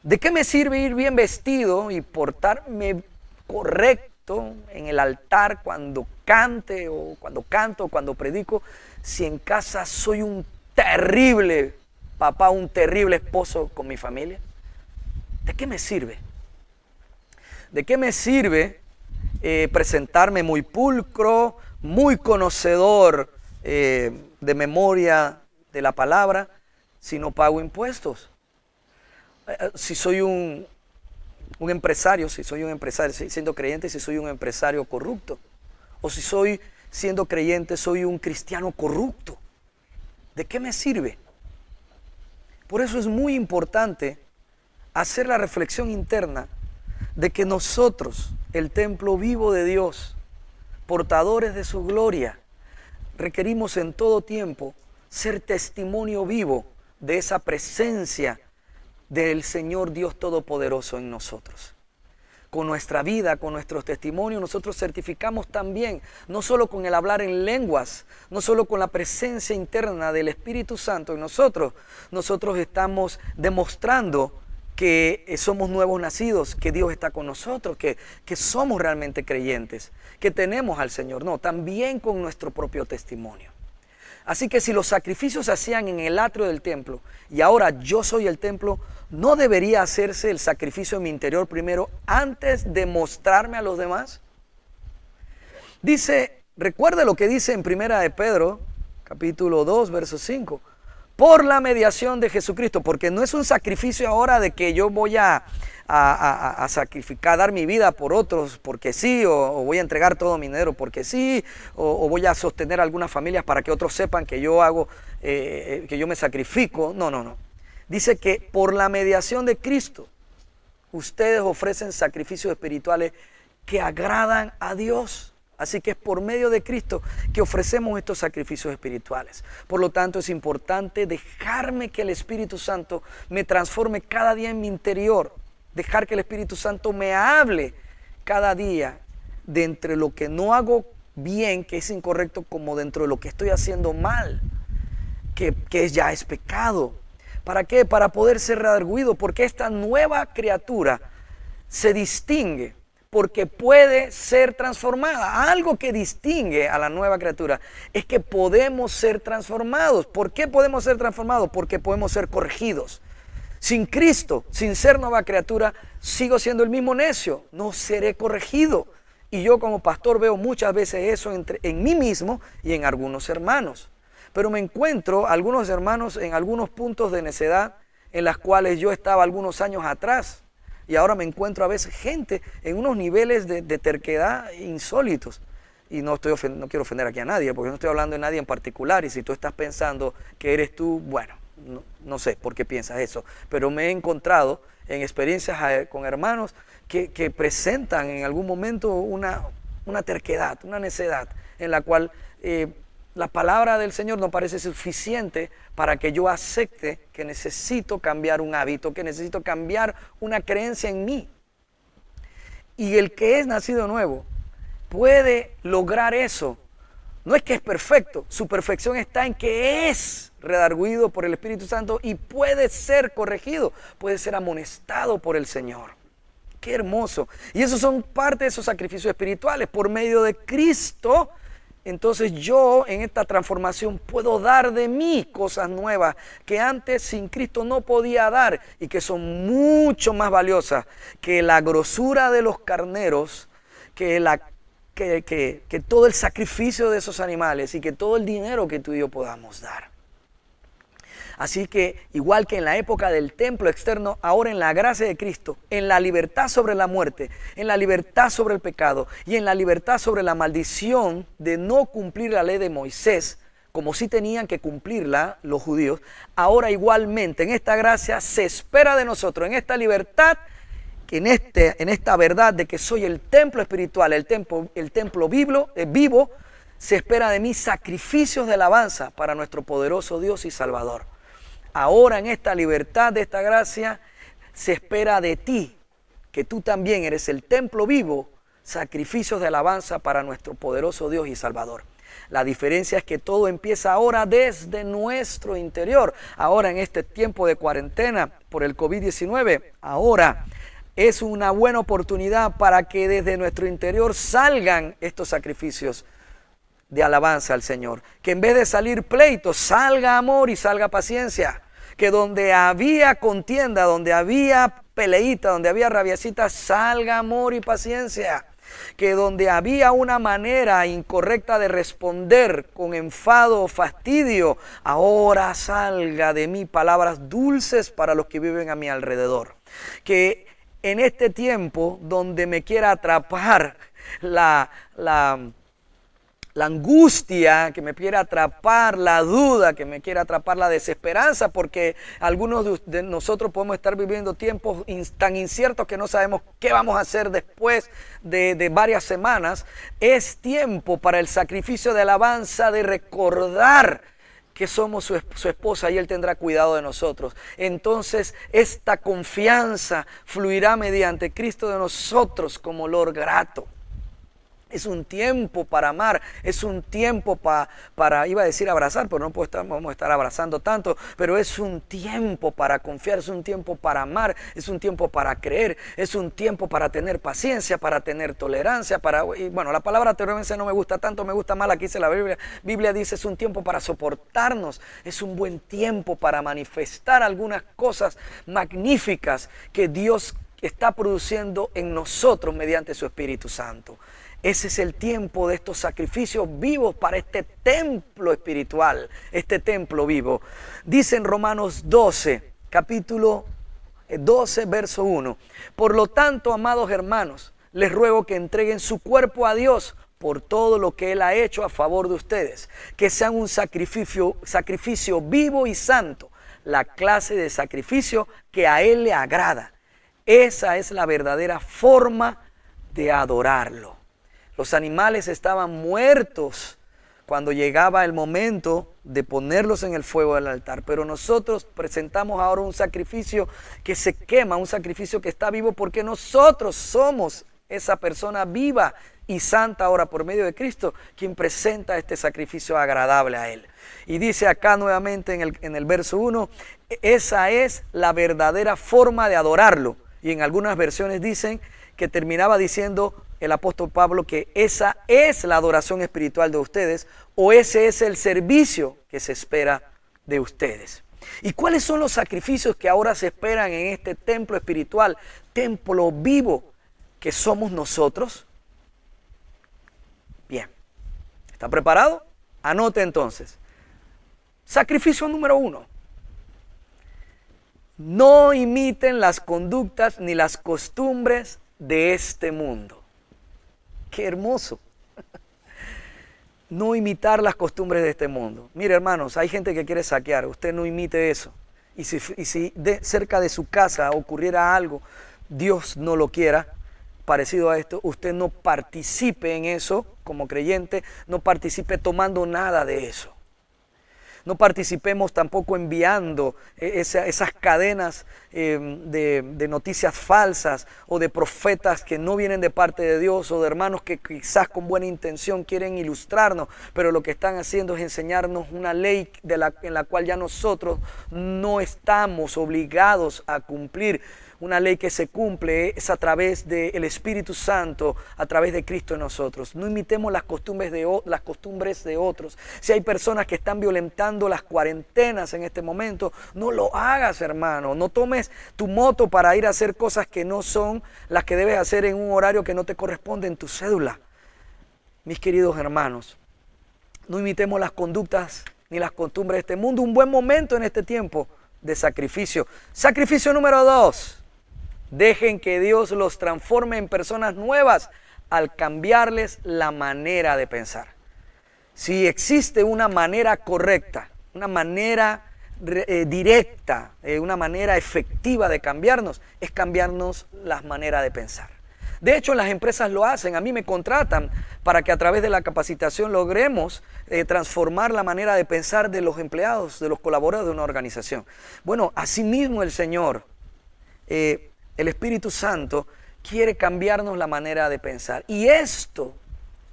Speaker 3: ¿de qué me sirve ir bien vestido y portarme correcto en el altar cuando cante o cuando canto o cuando predico, si en casa soy un terrible papá, un terrible esposo con mi familia? ¿De qué me sirve? ¿De qué me sirve presentarme muy pulcro, muy conocedor de memoria de la palabra, si no pago impuestos? Si soy un empresario, siendo creyente, si soy un empresario corrupto, o si siendo creyente, soy un cristiano corrupto, ¿de qué me sirve? Por eso es muy importante hacer la reflexión interna de que nosotros, el templo vivo de Dios, portadores de su gloria, requerimos en todo tiempo ser testimonio vivo de esa presencia del Señor Dios Todopoderoso en nosotros. Con nuestra vida, con nuestros testimonios, nosotros certificamos también, no solo con el hablar en lenguas, no solo con la presencia interna del Espíritu Santo en nosotros estamos demostrando que somos nuevos nacidos, que Dios está con nosotros, que somos realmente creyentes, que tenemos al Señor. No, también con nuestro propio testimonio. Así que si los sacrificios se hacían en el atrio del templo y ahora yo soy el templo, ¿no debería hacerse el sacrificio en mi interior primero antes de mostrarme a los demás? Recuerde lo que dice en 1 de Pedro, capítulo 2, verso 5. Por la mediación de Jesucristo, porque no es un sacrificio ahora de que yo voy a sacrificar, dar mi vida por otros porque sí, o voy a entregar todo mi dinero porque sí, o voy a sostener a algunas familias para que otros sepan que yo que yo me sacrifico. No. Dice que por la mediación de Cristo, ustedes ofrecen sacrificios espirituales que agradan a Dios. Así que es por medio de Cristo que ofrecemos estos sacrificios espirituales. Por lo tanto, es importante dejarme que el Espíritu Santo me transforme cada día en mi interior. Dejar que el Espíritu Santo me hable cada día de entre lo que no hago bien, que es incorrecto, como dentro de lo que estoy haciendo mal, que ya es pecado. ¿Para qué? Para poder ser redarguido, porque esta nueva criatura se distingue porque puede ser transformada. Algo que distingue a la nueva criatura es que podemos ser transformados. ¿Por qué podemos ser transformados? Porque podemos ser corregidos. Sin Cristo, sin ser nueva criatura, sigo siendo el mismo necio. No seré corregido. Y yo como pastor veo muchas veces eso en mí mismo y en algunos hermanos. Pero me encuentro algunos hermanos en algunos puntos de necedad en las cuales yo estaba algunos años atrás. Y ahora me encuentro a veces gente en unos niveles de terquedad insólitos. Y no quiero ofender aquí a nadie, porque no estoy hablando de nadie en particular. Y si tú estás pensando que eres tú, bueno, no sé por qué piensas eso. Pero me he encontrado en experiencias con hermanos que presentan en algún momento una terquedad, una necedad, en la cual la palabra del Señor no parece suficiente para que yo acepte que necesito cambiar un hábito, que necesito cambiar una creencia en mí. Y el que es nacido nuevo puede lograr eso. No es que es perfecto, su perfección está en que es redarguido por el Espíritu Santo y puede ser corregido, puede ser amonestado por el Señor. ¡Qué hermoso! Y esos son parte de esos sacrificios espirituales. Por medio de Cristo, entonces yo en esta transformación puedo dar de mí cosas nuevas que antes sin Cristo no podía dar y que son mucho más valiosas que la grosura de los carneros, que todo el sacrificio de esos animales y que todo el dinero que tú y yo podamos dar. Así que igual que en la época del templo externo, ahora en la gracia de Cristo, en la libertad sobre la muerte, en la libertad sobre el pecado y en la libertad sobre la maldición de no cumplir la ley de Moisés, como sí tenían que cumplirla los judíos, ahora igualmente en esta gracia se espera de nosotros, en esta libertad, en esta verdad de que soy el templo espiritual, el templo vivo, se espera de mí sacrificios de alabanza para nuestro poderoso Dios y Salvador. Ahora en esta libertad de esta gracia se espera de ti, que tú también eres el templo vivo, sacrificios de alabanza para nuestro poderoso Dios y Salvador. La diferencia es que todo empieza ahora desde nuestro interior. Ahora en este tiempo de cuarentena por el COVID-19, ahora es una buena oportunidad para que desde nuestro interior salgan estos sacrificios de alabanza al Señor. Que en vez de salir pleito, salga amor y salga paciencia. Que donde había contienda, donde había peleita, donde había rabiecita, salga amor y paciencia. Que donde había una manera incorrecta de responder con enfado o fastidio, ahora salga de mí palabras dulces para los que viven a mi alrededor. Que en este tiempo donde me quiera atrapar la angustia, que me quiera atrapar la duda, que me quiera atrapar la desesperanza, porque algunos de nosotros podemos estar viviendo tiempos tan inciertos que no sabemos qué vamos a hacer después de varias semanas. Es tiempo para el sacrificio de alabanza, de recordar que somos su esposa y Él tendrá cuidado de nosotros. Entonces esta confianza fluirá mediante Cristo de nosotros como olor grato. Es un tiempo para amar, es un tiempo para, iba a decir abrazar, pero no vamos a estar abrazando tanto, pero es un tiempo para confiar, es un tiempo para amar, es un tiempo para creer, es un tiempo para tener paciencia, para tener tolerancia, bueno, la palabra tolerancia no me gusta tanto, me gusta más la que dice la Biblia. Biblia dice es un tiempo para soportarnos, es un buen tiempo para manifestar algunas cosas magníficas que Dios está produciendo en nosotros mediante su Espíritu Santo. Ese es el tiempo de estos sacrificios vivos para este templo espiritual, este templo vivo. Dice en Romanos 12, capítulo 12, verso 1. Por lo tanto, amados hermanos, les ruego que entreguen su cuerpo a Dios por todo lo que Él ha hecho a favor de ustedes. Que sean un sacrificio vivo y santo, la clase de sacrificio que a Él le agrada. Esa es la verdadera forma de adorarlo. Los animales estaban muertos cuando llegaba el momento de ponerlos en el fuego del altar. Pero nosotros presentamos ahora un sacrificio que se quema, un sacrificio que está vivo porque nosotros somos esa persona viva y santa ahora por medio de Cristo, quien presenta este sacrificio agradable a Él. Y dice acá nuevamente en el verso 1, esa es la verdadera forma de adorarlo. Y en algunas versiones dicen que terminaba diciendo el apóstol Pablo que esa es la adoración espiritual de ustedes, o ese es el servicio que se espera de ustedes. ¿Y cuáles son los sacrificios que ahora se esperan en este templo espiritual, templo vivo que somos nosotros? Bien, ¿está preparado? Anote entonces. Sacrificio número 1. No imiten las conductas ni las costumbres de este mundo. ¡Qué hermoso! No imitar las costumbres de este mundo. Mire, hermanos, hay gente que quiere saquear. Usted no imite eso. Y si cerca de su casa ocurriera algo, Dios no lo quiera, parecido a esto, usted no participe en eso como creyente, no participe tomando nada de eso. No participemos tampoco enviando esas cadenas de noticias falsas o de profetas que no vienen de parte de Dios o de hermanos que quizás con buena intención quieren ilustrarnos, pero lo que están haciendo es enseñarnos una ley en la cual ya nosotros no estamos obligados a cumplir. Una ley que se cumple es a través del Espíritu Santo, a través de Cristo en nosotros. No imitemos las costumbres de otros. Si hay personas que están violentando las cuarentenas en este momento, no lo hagas, hermano. No tomes tu moto para ir a hacer cosas que no son las que debes hacer en un horario que no te corresponde en tu cédula. Mis queridos hermanos, no imitemos las conductas ni las costumbres de este mundo. Un buen momento en este tiempo de sacrificio. Sacrificio número 2. Dejen que Dios los transforme en personas nuevas al cambiarles la manera de pensar. Si existe una manera correcta, una manera directa, una manera efectiva de cambiarnos, es cambiarnos las maneras de pensar. De hecho, las empresas lo hacen. A mí me contratan para que a través de la capacitación logremos transformar la manera de pensar de los empleados, de los colaboradores de una organización. Bueno, asimismo el Señor, el Espíritu Santo, quiere cambiarnos la manera de pensar. Y esto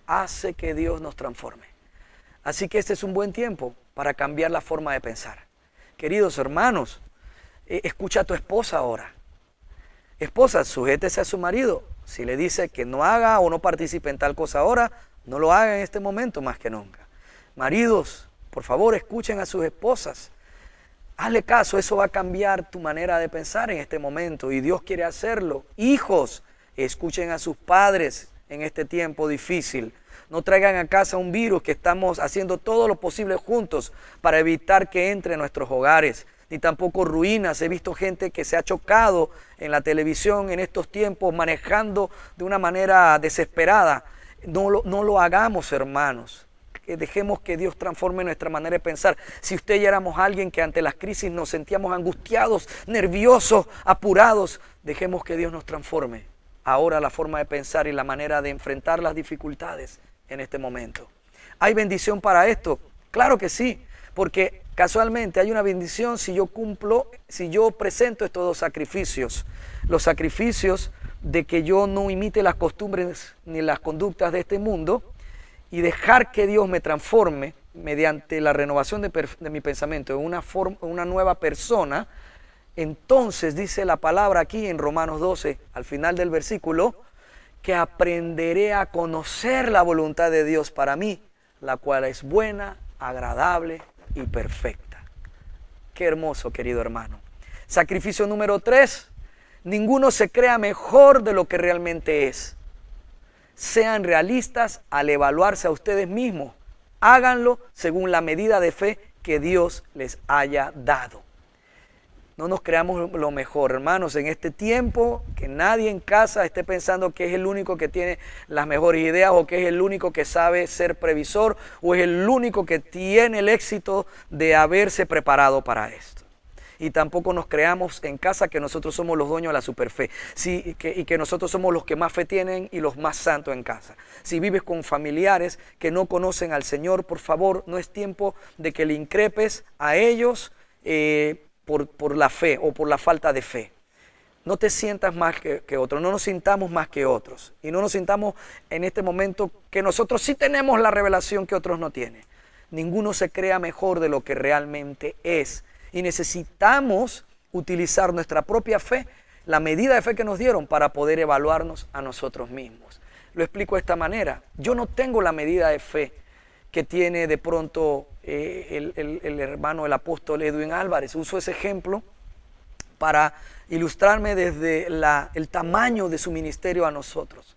Speaker 3: hace que Dios nos transforme. Así que este es un buen tiempo para cambiar la forma de pensar. Queridos hermanos, escucha a tu esposa ahora. Esposa, sujétese a su marido. Si le dice que no haga o no participe en tal cosa ahora, no lo haga en este momento más que nunca. Maridos, por favor, escuchen a sus esposas. Hazle caso, eso va a cambiar tu manera de pensar en este momento y Dios quiere hacerlo. Hijos, escuchen a sus padres en este tiempo difícil. No traigan a casa un virus, que estamos haciendo todo lo posible juntos para evitar que entre en nuestros hogares. Ni tampoco ruinas. He visto gente que se ha chocado en la televisión en estos tiempos manejando de una manera desesperada. No lo hagamos, hermanos. Dejemos que Dios transforme nuestra manera de pensar. Si usted y éramos alguien que ante las crisis nos sentíamos angustiados, nerviosos, apurados, dejemos que Dios nos transforme ahora la forma de pensar y la manera de enfrentar las dificultades en este momento. ¿Hay bendición para esto? Claro que sí, porque casualmente hay una bendición si yo presento estos dos sacrificios. Los sacrificios de que yo no imite las costumbres ni las conductas de este mundo y dejar que Dios me transforme mediante la renovación de mi pensamiento en una nueva persona. Entonces dice la palabra aquí en Romanos 12, al final del versículo, que aprenderé a conocer la voluntad de Dios para mí, la cual es buena, agradable y perfecta. Qué hermoso, querido hermano. Sacrificio número 3. Ninguno se crea mejor de lo que realmente es. Sean realistas al evaluarse a ustedes mismos. Háganlo según la medida de fe que Dios les haya dado. No nos creamos lo mejor, hermanos, en este tiempo, que nadie en casa esté pensando que es el único que tiene las mejores ideas o que es el único que sabe ser previsor o es el único que tiene el éxito de haberse preparado para esto. Y tampoco nos creamos en casa que nosotros somos los dueños de la superfe, y que nosotros somos los que más fe tienen y los más santos en casa. Si vives con familiares que no conocen al Señor, por favor, no es tiempo de que le increpes a ellos por la fe o por la falta de fe. No te sientas más que otros, no nos sintamos más que otros. Y no nos sintamos en este momento que nosotros sí tenemos la revelación que otros no tienen. Ninguno se crea mejor de lo que realmente es. Y necesitamos utilizar nuestra propia fe, la medida de fe que nos dieron para poder evaluarnos a nosotros mismos. Lo explico de esta manera. Yo no tengo la medida de fe que tiene de pronto el hermano, el apóstol Edwin Álvarez. Uso ese ejemplo para ilustrarme desde el tamaño de su ministerio a nosotros.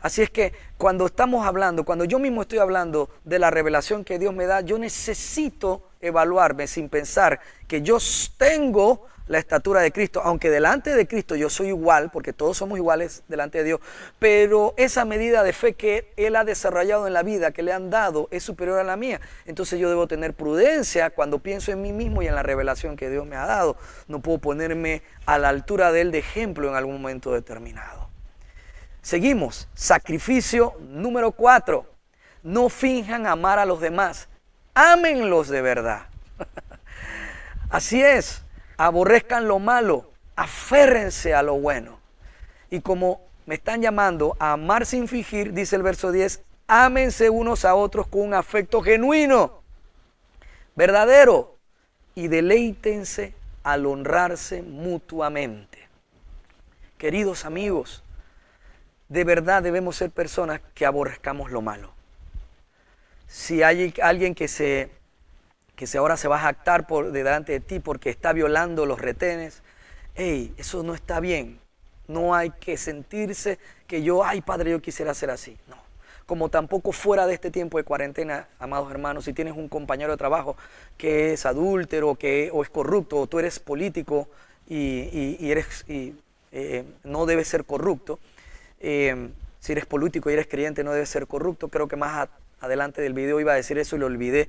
Speaker 3: Así es que cuando estamos hablando, cuando yo mismo estoy hablando de la revelación que Dios me da, yo necesito evaluarme sin pensar que yo tengo la estatura de Cristo, aunque delante de Cristo yo soy igual, porque todos somos iguales delante de Dios, pero esa medida de fe que Él ha desarrollado en la vida, que le han dado, es superior a la mía. Entonces yo debo tener prudencia cuando pienso en mí mismo y en la revelación que Dios me ha dado. No puedo ponerme a la altura de Él de ejemplo en algún momento determinado. Seguimos. Sacrificio número 4. No finjan amar a los demás. Ámenlos de verdad. Así es. Aborrezcan lo malo, aférrense a lo bueno. Y como me están llamando a amar sin fingir, dice el verso 10, ámense unos a otros con un afecto genuino, verdadero, y deleítense al honrarse mutuamente. Queridos amigos, de verdad debemos ser personas que aborrezcamos lo malo. Si hay alguien que ahora se va a jactar delante de ti porque está violando los retenes, eso no está bien. No hay que sentirse que Padre, yo quisiera ser así. No. Como tampoco fuera de este tiempo de cuarentena, amados hermanos, si tienes un compañero de trabajo que es adúltero o es corrupto, o tú eres político y no debes ser corrupto, si eres político y eres creyente no debes ser corrupto. Creo que más adelante del video iba a decir eso y lo olvidé.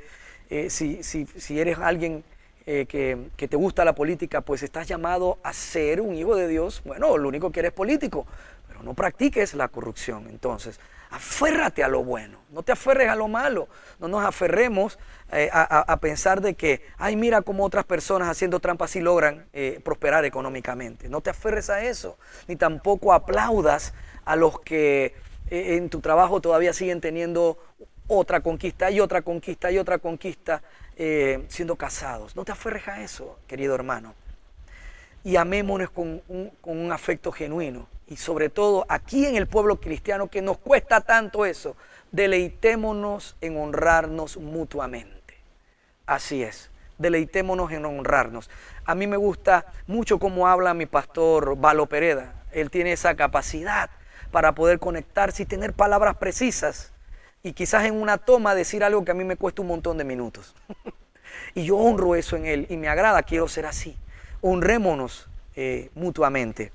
Speaker 3: Si eres alguien que te gusta la política, pues estás llamado a ser un hijo de Dios. Bueno, lo único que eres político, pero no practiques la corrupción. Entonces, aférrate a lo bueno, no te aferres a lo malo. No nos aferremos a pensar de que, ay, mira cómo otras personas haciendo trampas sí logran prosperar económicamente. No te aferres a eso, ni tampoco aplaudas a los que en tu trabajo todavía siguen teniendo otra conquista y otra conquista y otra conquista, siendo casados. No te aferres a eso, querido hermano. Y amémonos con un afecto genuino. Y sobre todo aquí en el pueblo cristiano, que nos cuesta tanto eso, deleitémonos en honrarnos mutuamente. Así es, deleitémonos en honrarnos. A mí me gusta mucho cómo habla mi pastor Valo Pereda. Él tiene esa capacidad para poder conectarse y tener palabras precisas. Y quizás en una toma decir algo que a mí me cuesta un montón de minutos. Y yo honro eso en él y me agrada, quiero ser así. Honrémonos mutuamente.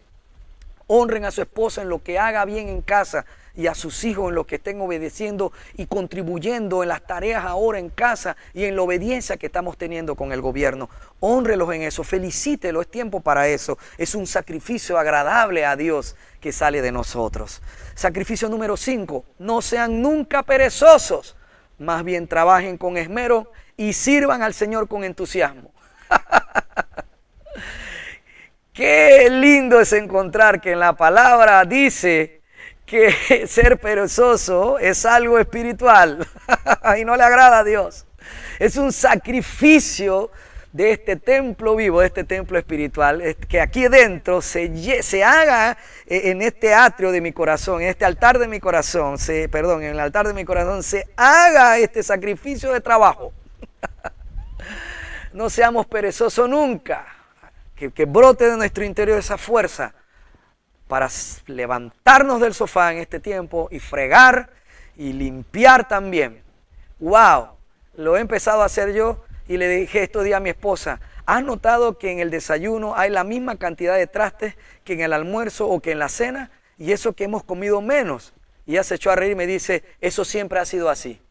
Speaker 3: Honren a su esposa en lo que haga bien en casa y a sus hijos en lo que estén obedeciendo y contribuyendo en las tareas ahora en casa y en la obediencia que estamos teniendo con el gobierno. Hónrelos en eso, felicítelo, es tiempo para eso. Es un sacrificio agradable a Dios que sale de nosotros. Sacrificio número 5, no sean nunca perezosos, más bien trabajen con esmero y sirvan al Señor con entusiasmo. Qué lindo es encontrar que en la palabra dice que ser perezoso es algo espiritual y no le agrada a Dios. Es un sacrificio de este templo vivo, de este templo espiritual, que aquí dentro se haga en este atrio de mi corazón, en este altar de mi corazón, en el altar de mi corazón se haga este sacrificio de trabajo. No seamos perezosos nunca. Que brote de nuestro interior esa fuerza para levantarnos del sofá en este tiempo y fregar y limpiar también. ¡Wow! Lo he empezado a hacer yo y le dije estos días a mi esposa, ¿has notado que en el desayuno hay la misma cantidad de trastes que en el almuerzo o que en la cena? Y eso que hemos comido menos. Y ella se echó a reír y me dice, eso siempre ha sido así.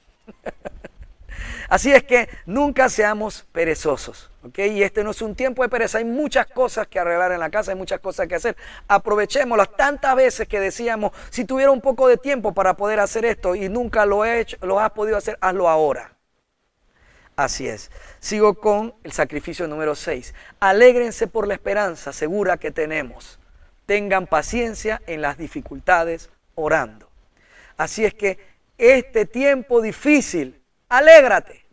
Speaker 3: Así es que nunca seamos perezosos, ¿ok? Y este no es un tiempo de pereza, hay muchas cosas que arreglar en la casa, hay muchas cosas que hacer. Aprovechémoslas. Tantas veces que decíamos, si tuviera un poco de tiempo para poder hacer esto y nunca lo has podido hacer, hazlo ahora. Así es. Sigo con el sacrificio número 6. Alégrense por la esperanza segura que tenemos. Tengan paciencia en las dificultades orando. Así es que este tiempo difícil, alégrate.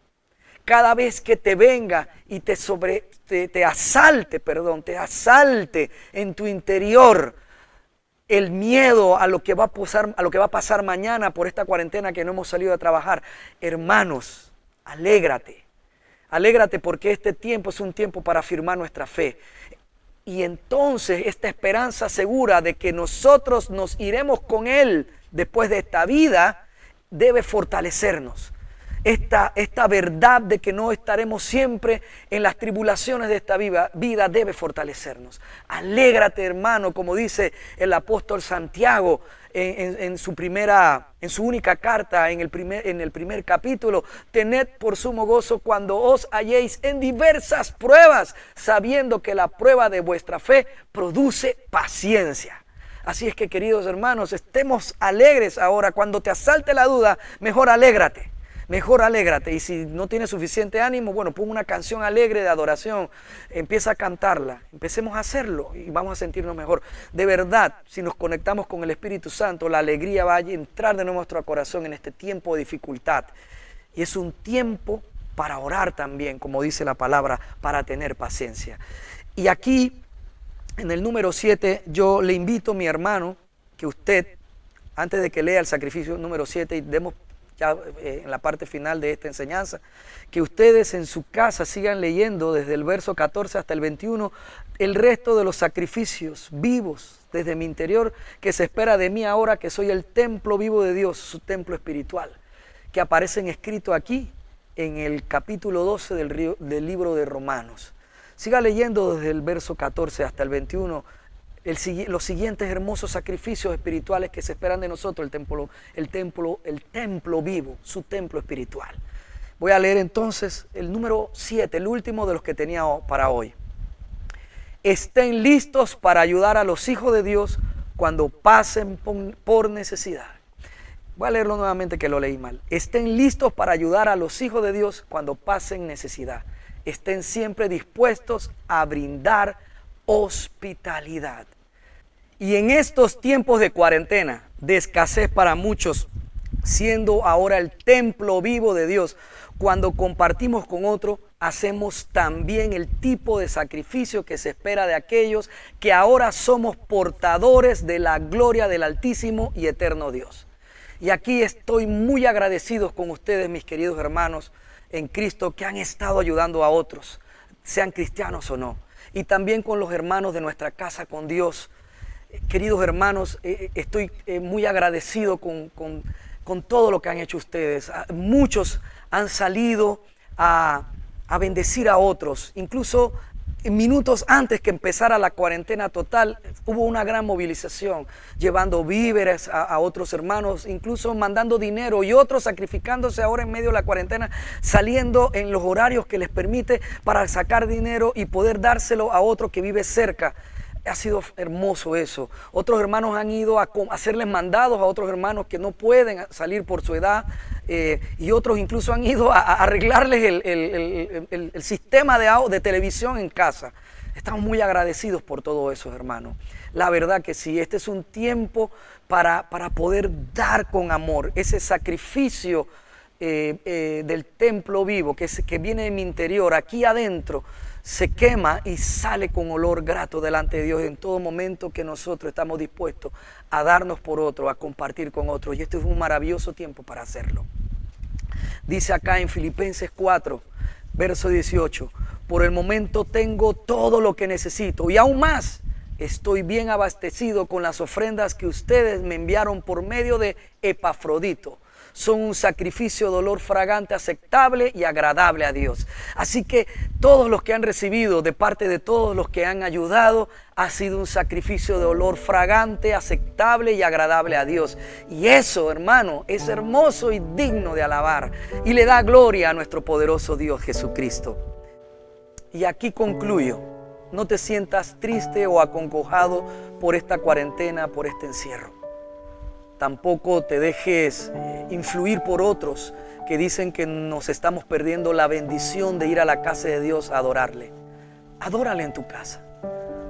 Speaker 3: Cada vez que te venga y te asalte en tu interior el miedo a lo que va a pasar mañana por esta cuarentena que no hemos salido a trabajar. Hermanos, alégrate. Alégrate porque este tiempo es un tiempo para afirmar nuestra fe. Y entonces esta esperanza segura de que nosotros nos iremos con Él después de esta vida debe fortalecernos. Esta verdad de que no estaremos siempre en las tribulaciones de esta vida debe fortalecernos. Alégrate, hermano, como dice el apóstol Santiago en su única carta, en el primer capítulo. Tened por sumo gozo cuando os halléis en diversas pruebas, sabiendo que la prueba de vuestra fe produce paciencia. Así es que, queridos hermanos, estemos alegres ahora. Cuando te asalte la duda, mejor alégrate. Mejor alégrate, y si no tienes suficiente ánimo, bueno, pon una canción alegre de adoración, empieza a cantarla, empecemos a hacerlo y vamos a sentirnos mejor. De verdad, si nos conectamos con el Espíritu Santo, la alegría va a entrar de nuevo a nuestro corazón en este tiempo de dificultad. Y es un tiempo para orar también, como dice la palabra, para tener paciencia. Y aquí, en el número 7, yo le invito, mi hermano, que usted, antes de que lea el sacrificio número 7 y demos ya en la parte final de esta enseñanza, que ustedes en su casa sigan leyendo desde el verso 14 hasta el 21 el resto de los sacrificios vivos desde mi interior que se espera de mí ahora que soy el templo vivo de Dios, su templo espiritual, que aparecen escritos aquí en el capítulo 12 del libro de Romanos. Siga leyendo desde el verso 14 hasta el 21 los siguientes hermosos sacrificios espirituales que se esperan de nosotros, el templo vivo, su templo espiritual. Voy a leer entonces el número 7, el último de los que tenía para hoy. Estén listos para ayudar a los hijos de Dios cuando pasen por necesidad. Voy a leerlo nuevamente, que lo leí mal. Estén listos para ayudar a los hijos de Dios cuando pasen necesidad. Estén siempre dispuestos a brindar hospitalidad. Y en estos tiempos de cuarentena, de escasez para muchos, siendo ahora el templo vivo de Dios, cuando compartimos con otro, hacemos también el tipo de sacrificio que se espera de aquellos que ahora somos portadores de la gloria del Altísimo y Eterno Dios. Y aquí estoy muy agradecido con ustedes, mis queridos hermanos en Cristo, que han estado ayudando a otros, sean cristianos o no. Y también con los hermanos de nuestra casa con Dios. Queridos hermanos, estoy muy agradecido con todo lo que han hecho ustedes. Muchos han salido a bendecir a otros. Incluso minutos antes que empezara la cuarentena total, hubo una gran movilización, llevando víveres a otros hermanos, incluso mandando dinero, y otros sacrificándose ahora en medio de la cuarentena, saliendo en los horarios que les permite para sacar dinero y poder dárselo a otro que vive cerca. Ha sido hermoso eso. Otros hermanos han ido a hacerles mandados a otros hermanos que no pueden salir por su edad, y otros incluso han ido a arreglarles el sistema de televisión en casa. Estamos muy agradecidos por todo eso, hermanos. La verdad que sí, este es un tiempo para poder dar con amor ese sacrificio del templo vivo que viene de mi interior, aquí adentro. Se quema y sale con olor grato delante de Dios en todo momento que nosotros estamos dispuestos a darnos por otro, a compartir con otros. Y este es un maravilloso tiempo para hacerlo. Dice acá en Filipenses 4, verso 18, por el momento tengo todo lo que necesito y aún más, estoy bien abastecido con las ofrendas que ustedes me enviaron por medio de Epafrodito. Son un sacrificio de olor fragante, aceptable y agradable a Dios. Así que todos los que han recibido de parte de todos los que han ayudado, ha sido un sacrificio de olor fragante, aceptable y agradable a Dios. Y eso, hermano, es hermoso y digno de alabar. Y le da gloria a nuestro poderoso Dios Jesucristo. Y aquí concluyo. No te sientas triste o acongojado por esta cuarentena, por este encierro. Tampoco te dejes influir por otros que dicen que nos estamos perdiendo la bendición de ir a la casa de Dios a adorarle. Adórale en tu casa.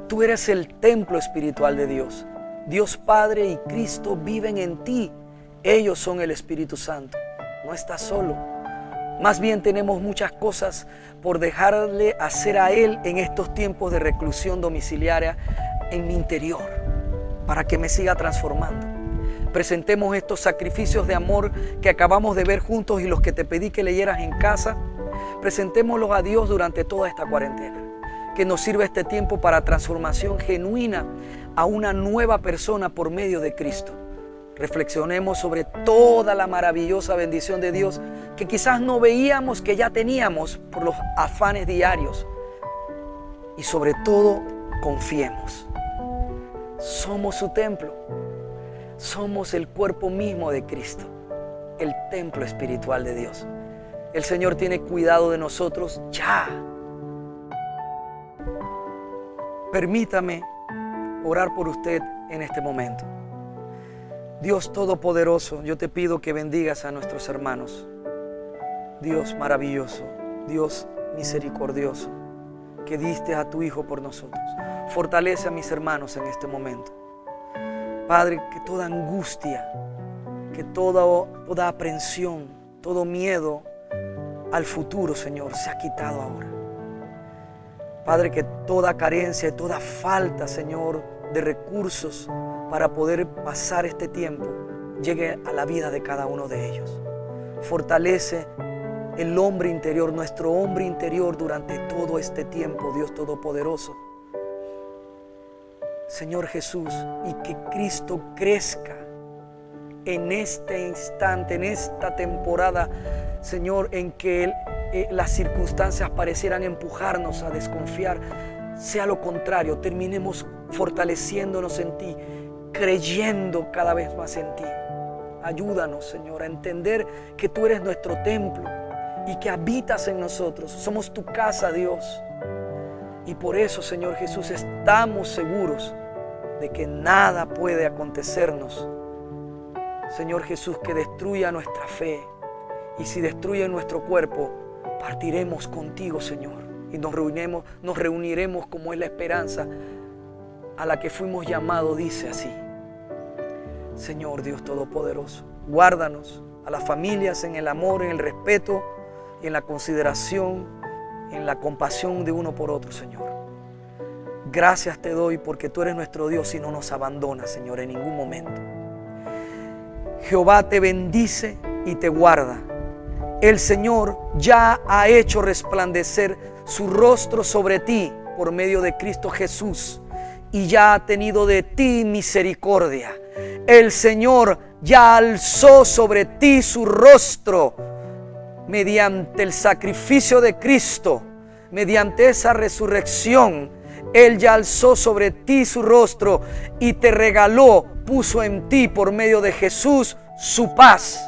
Speaker 3: Tú eres el templo espiritual de Dios. Dios Padre y Cristo viven en ti. Ellos son el Espíritu Santo. No estás solo. Más bien tenemos muchas cosas por dejarle hacer a Él en estos tiempos de reclusión domiciliaria en mi interior, para que me siga transformando. Presentemos estos sacrificios de amor que acabamos de ver juntos y los que te pedí que leyeras en casa. Presentémoslos a Dios durante toda esta cuarentena. Que nos sirva este tiempo para transformación genuina a una nueva persona por medio de Cristo. Reflexionemos sobre toda la maravillosa bendición de Dios que quizás no veíamos que ya teníamos por los afanes diarios. Y sobre todo, confiemos. Somos su templo. Somos el cuerpo mismo de Cristo, el templo espiritual de Dios. El Señor tiene cuidado de nosotros ya. Permítame orar por usted en este momento. Dios Todopoderoso, yo te pido que bendigas a nuestros hermanos. Dios maravilloso, Dios misericordioso, que diste a tu Hijo por nosotros. Fortalece a mis hermanos en este momento. Padre, que toda angustia, que toda aprensión, todo miedo al futuro, Señor, se ha quitado ahora. Padre, que toda carencia y toda falta, Señor, de recursos para poder pasar este tiempo llegue a la vida de cada uno de ellos. Fortalece el hombre interior, nuestro hombre interior durante todo este tiempo, Dios Todopoderoso. Señor Jesús, y que Cristo crezca en este instante, en esta temporada, Señor, en que las circunstancias parecieran empujarnos a desconfiar. Sea lo contrario, terminemos fortaleciéndonos en ti, creyendo cada vez más en ti. Ayúdanos, Señor, a entender que tú eres nuestro templo, y que habitas en nosotros. Somos tu casa, Dios. Y por eso, Señor Jesús, estamos seguros de que nada puede acontecernos, Señor Jesús, que destruya nuestra fe. Y si destruye nuestro cuerpo, partiremos contigo, Señor, y nos reuniremos como es la esperanza a la que fuimos llamados, dice así. Señor Dios Todopoderoso, guárdanos a las familias en el amor, en el respeto, en la consideración, en la compasión de uno por otro, Señor. Gracias te doy porque tú eres nuestro Dios y no nos abandonas, Señor, en ningún momento. Jehová te bendice y te guarda. El Señor ya ha hecho resplandecer su rostro sobre ti por medio de Cristo Jesús y ya ha tenido de ti misericordia. El Señor ya alzó sobre ti su rostro mediante el sacrificio de Cristo, mediante esa resurrección. Él ya alzó sobre ti su rostro y te regaló, puso en ti por medio de Jesús su paz,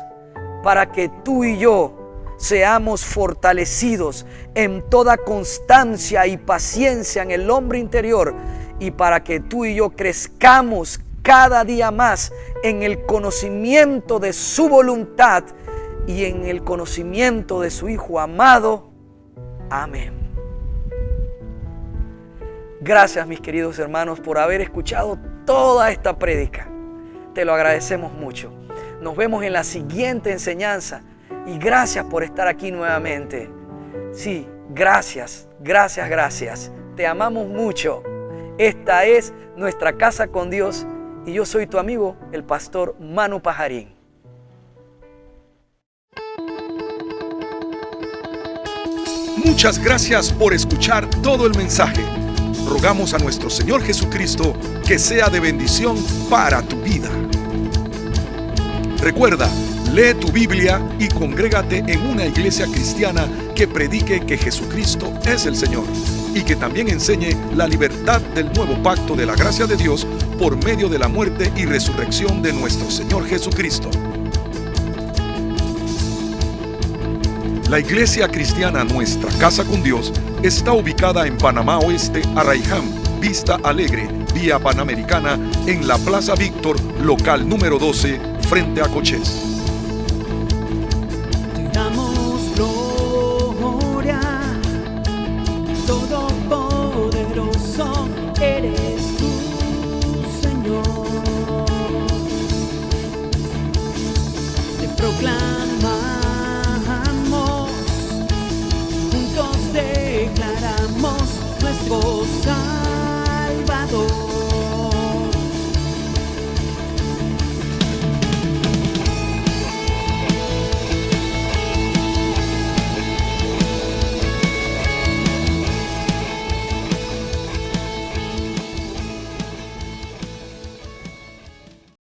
Speaker 3: para que tú y yo seamos fortalecidos en toda constancia y paciencia en el hombre interior, y para que tú y yo crezcamos cada día más en el conocimiento de su voluntad y en el conocimiento de su Hijo amado. Amén. Gracias, mis queridos hermanos, por haber escuchado toda esta prédica. Te lo agradecemos mucho. Nos vemos en la siguiente enseñanza y gracias por estar aquí nuevamente. Sí, gracias. Te amamos mucho. Esta es nuestra casa con Dios y yo soy tu amigo, el pastor Manu Pajarín.
Speaker 4: Muchas gracias por escuchar todo el mensaje. Rogamos a nuestro Señor Jesucristo que sea de bendición para tu vida. Recuerda, lee tu Biblia y congrégate en una iglesia cristiana que predique que Jesucristo es el Señor y que también enseñe la libertad del nuevo pacto de la gracia de Dios por medio de la muerte y resurrección de nuestro Señor Jesucristo. La iglesia cristiana Nuestra Casa con Dios está ubicada en Panamá Oeste, Arraiján, Vista Alegre, Vía Panamericana, en la Plaza Víctor, local número 12, frente a Cochés.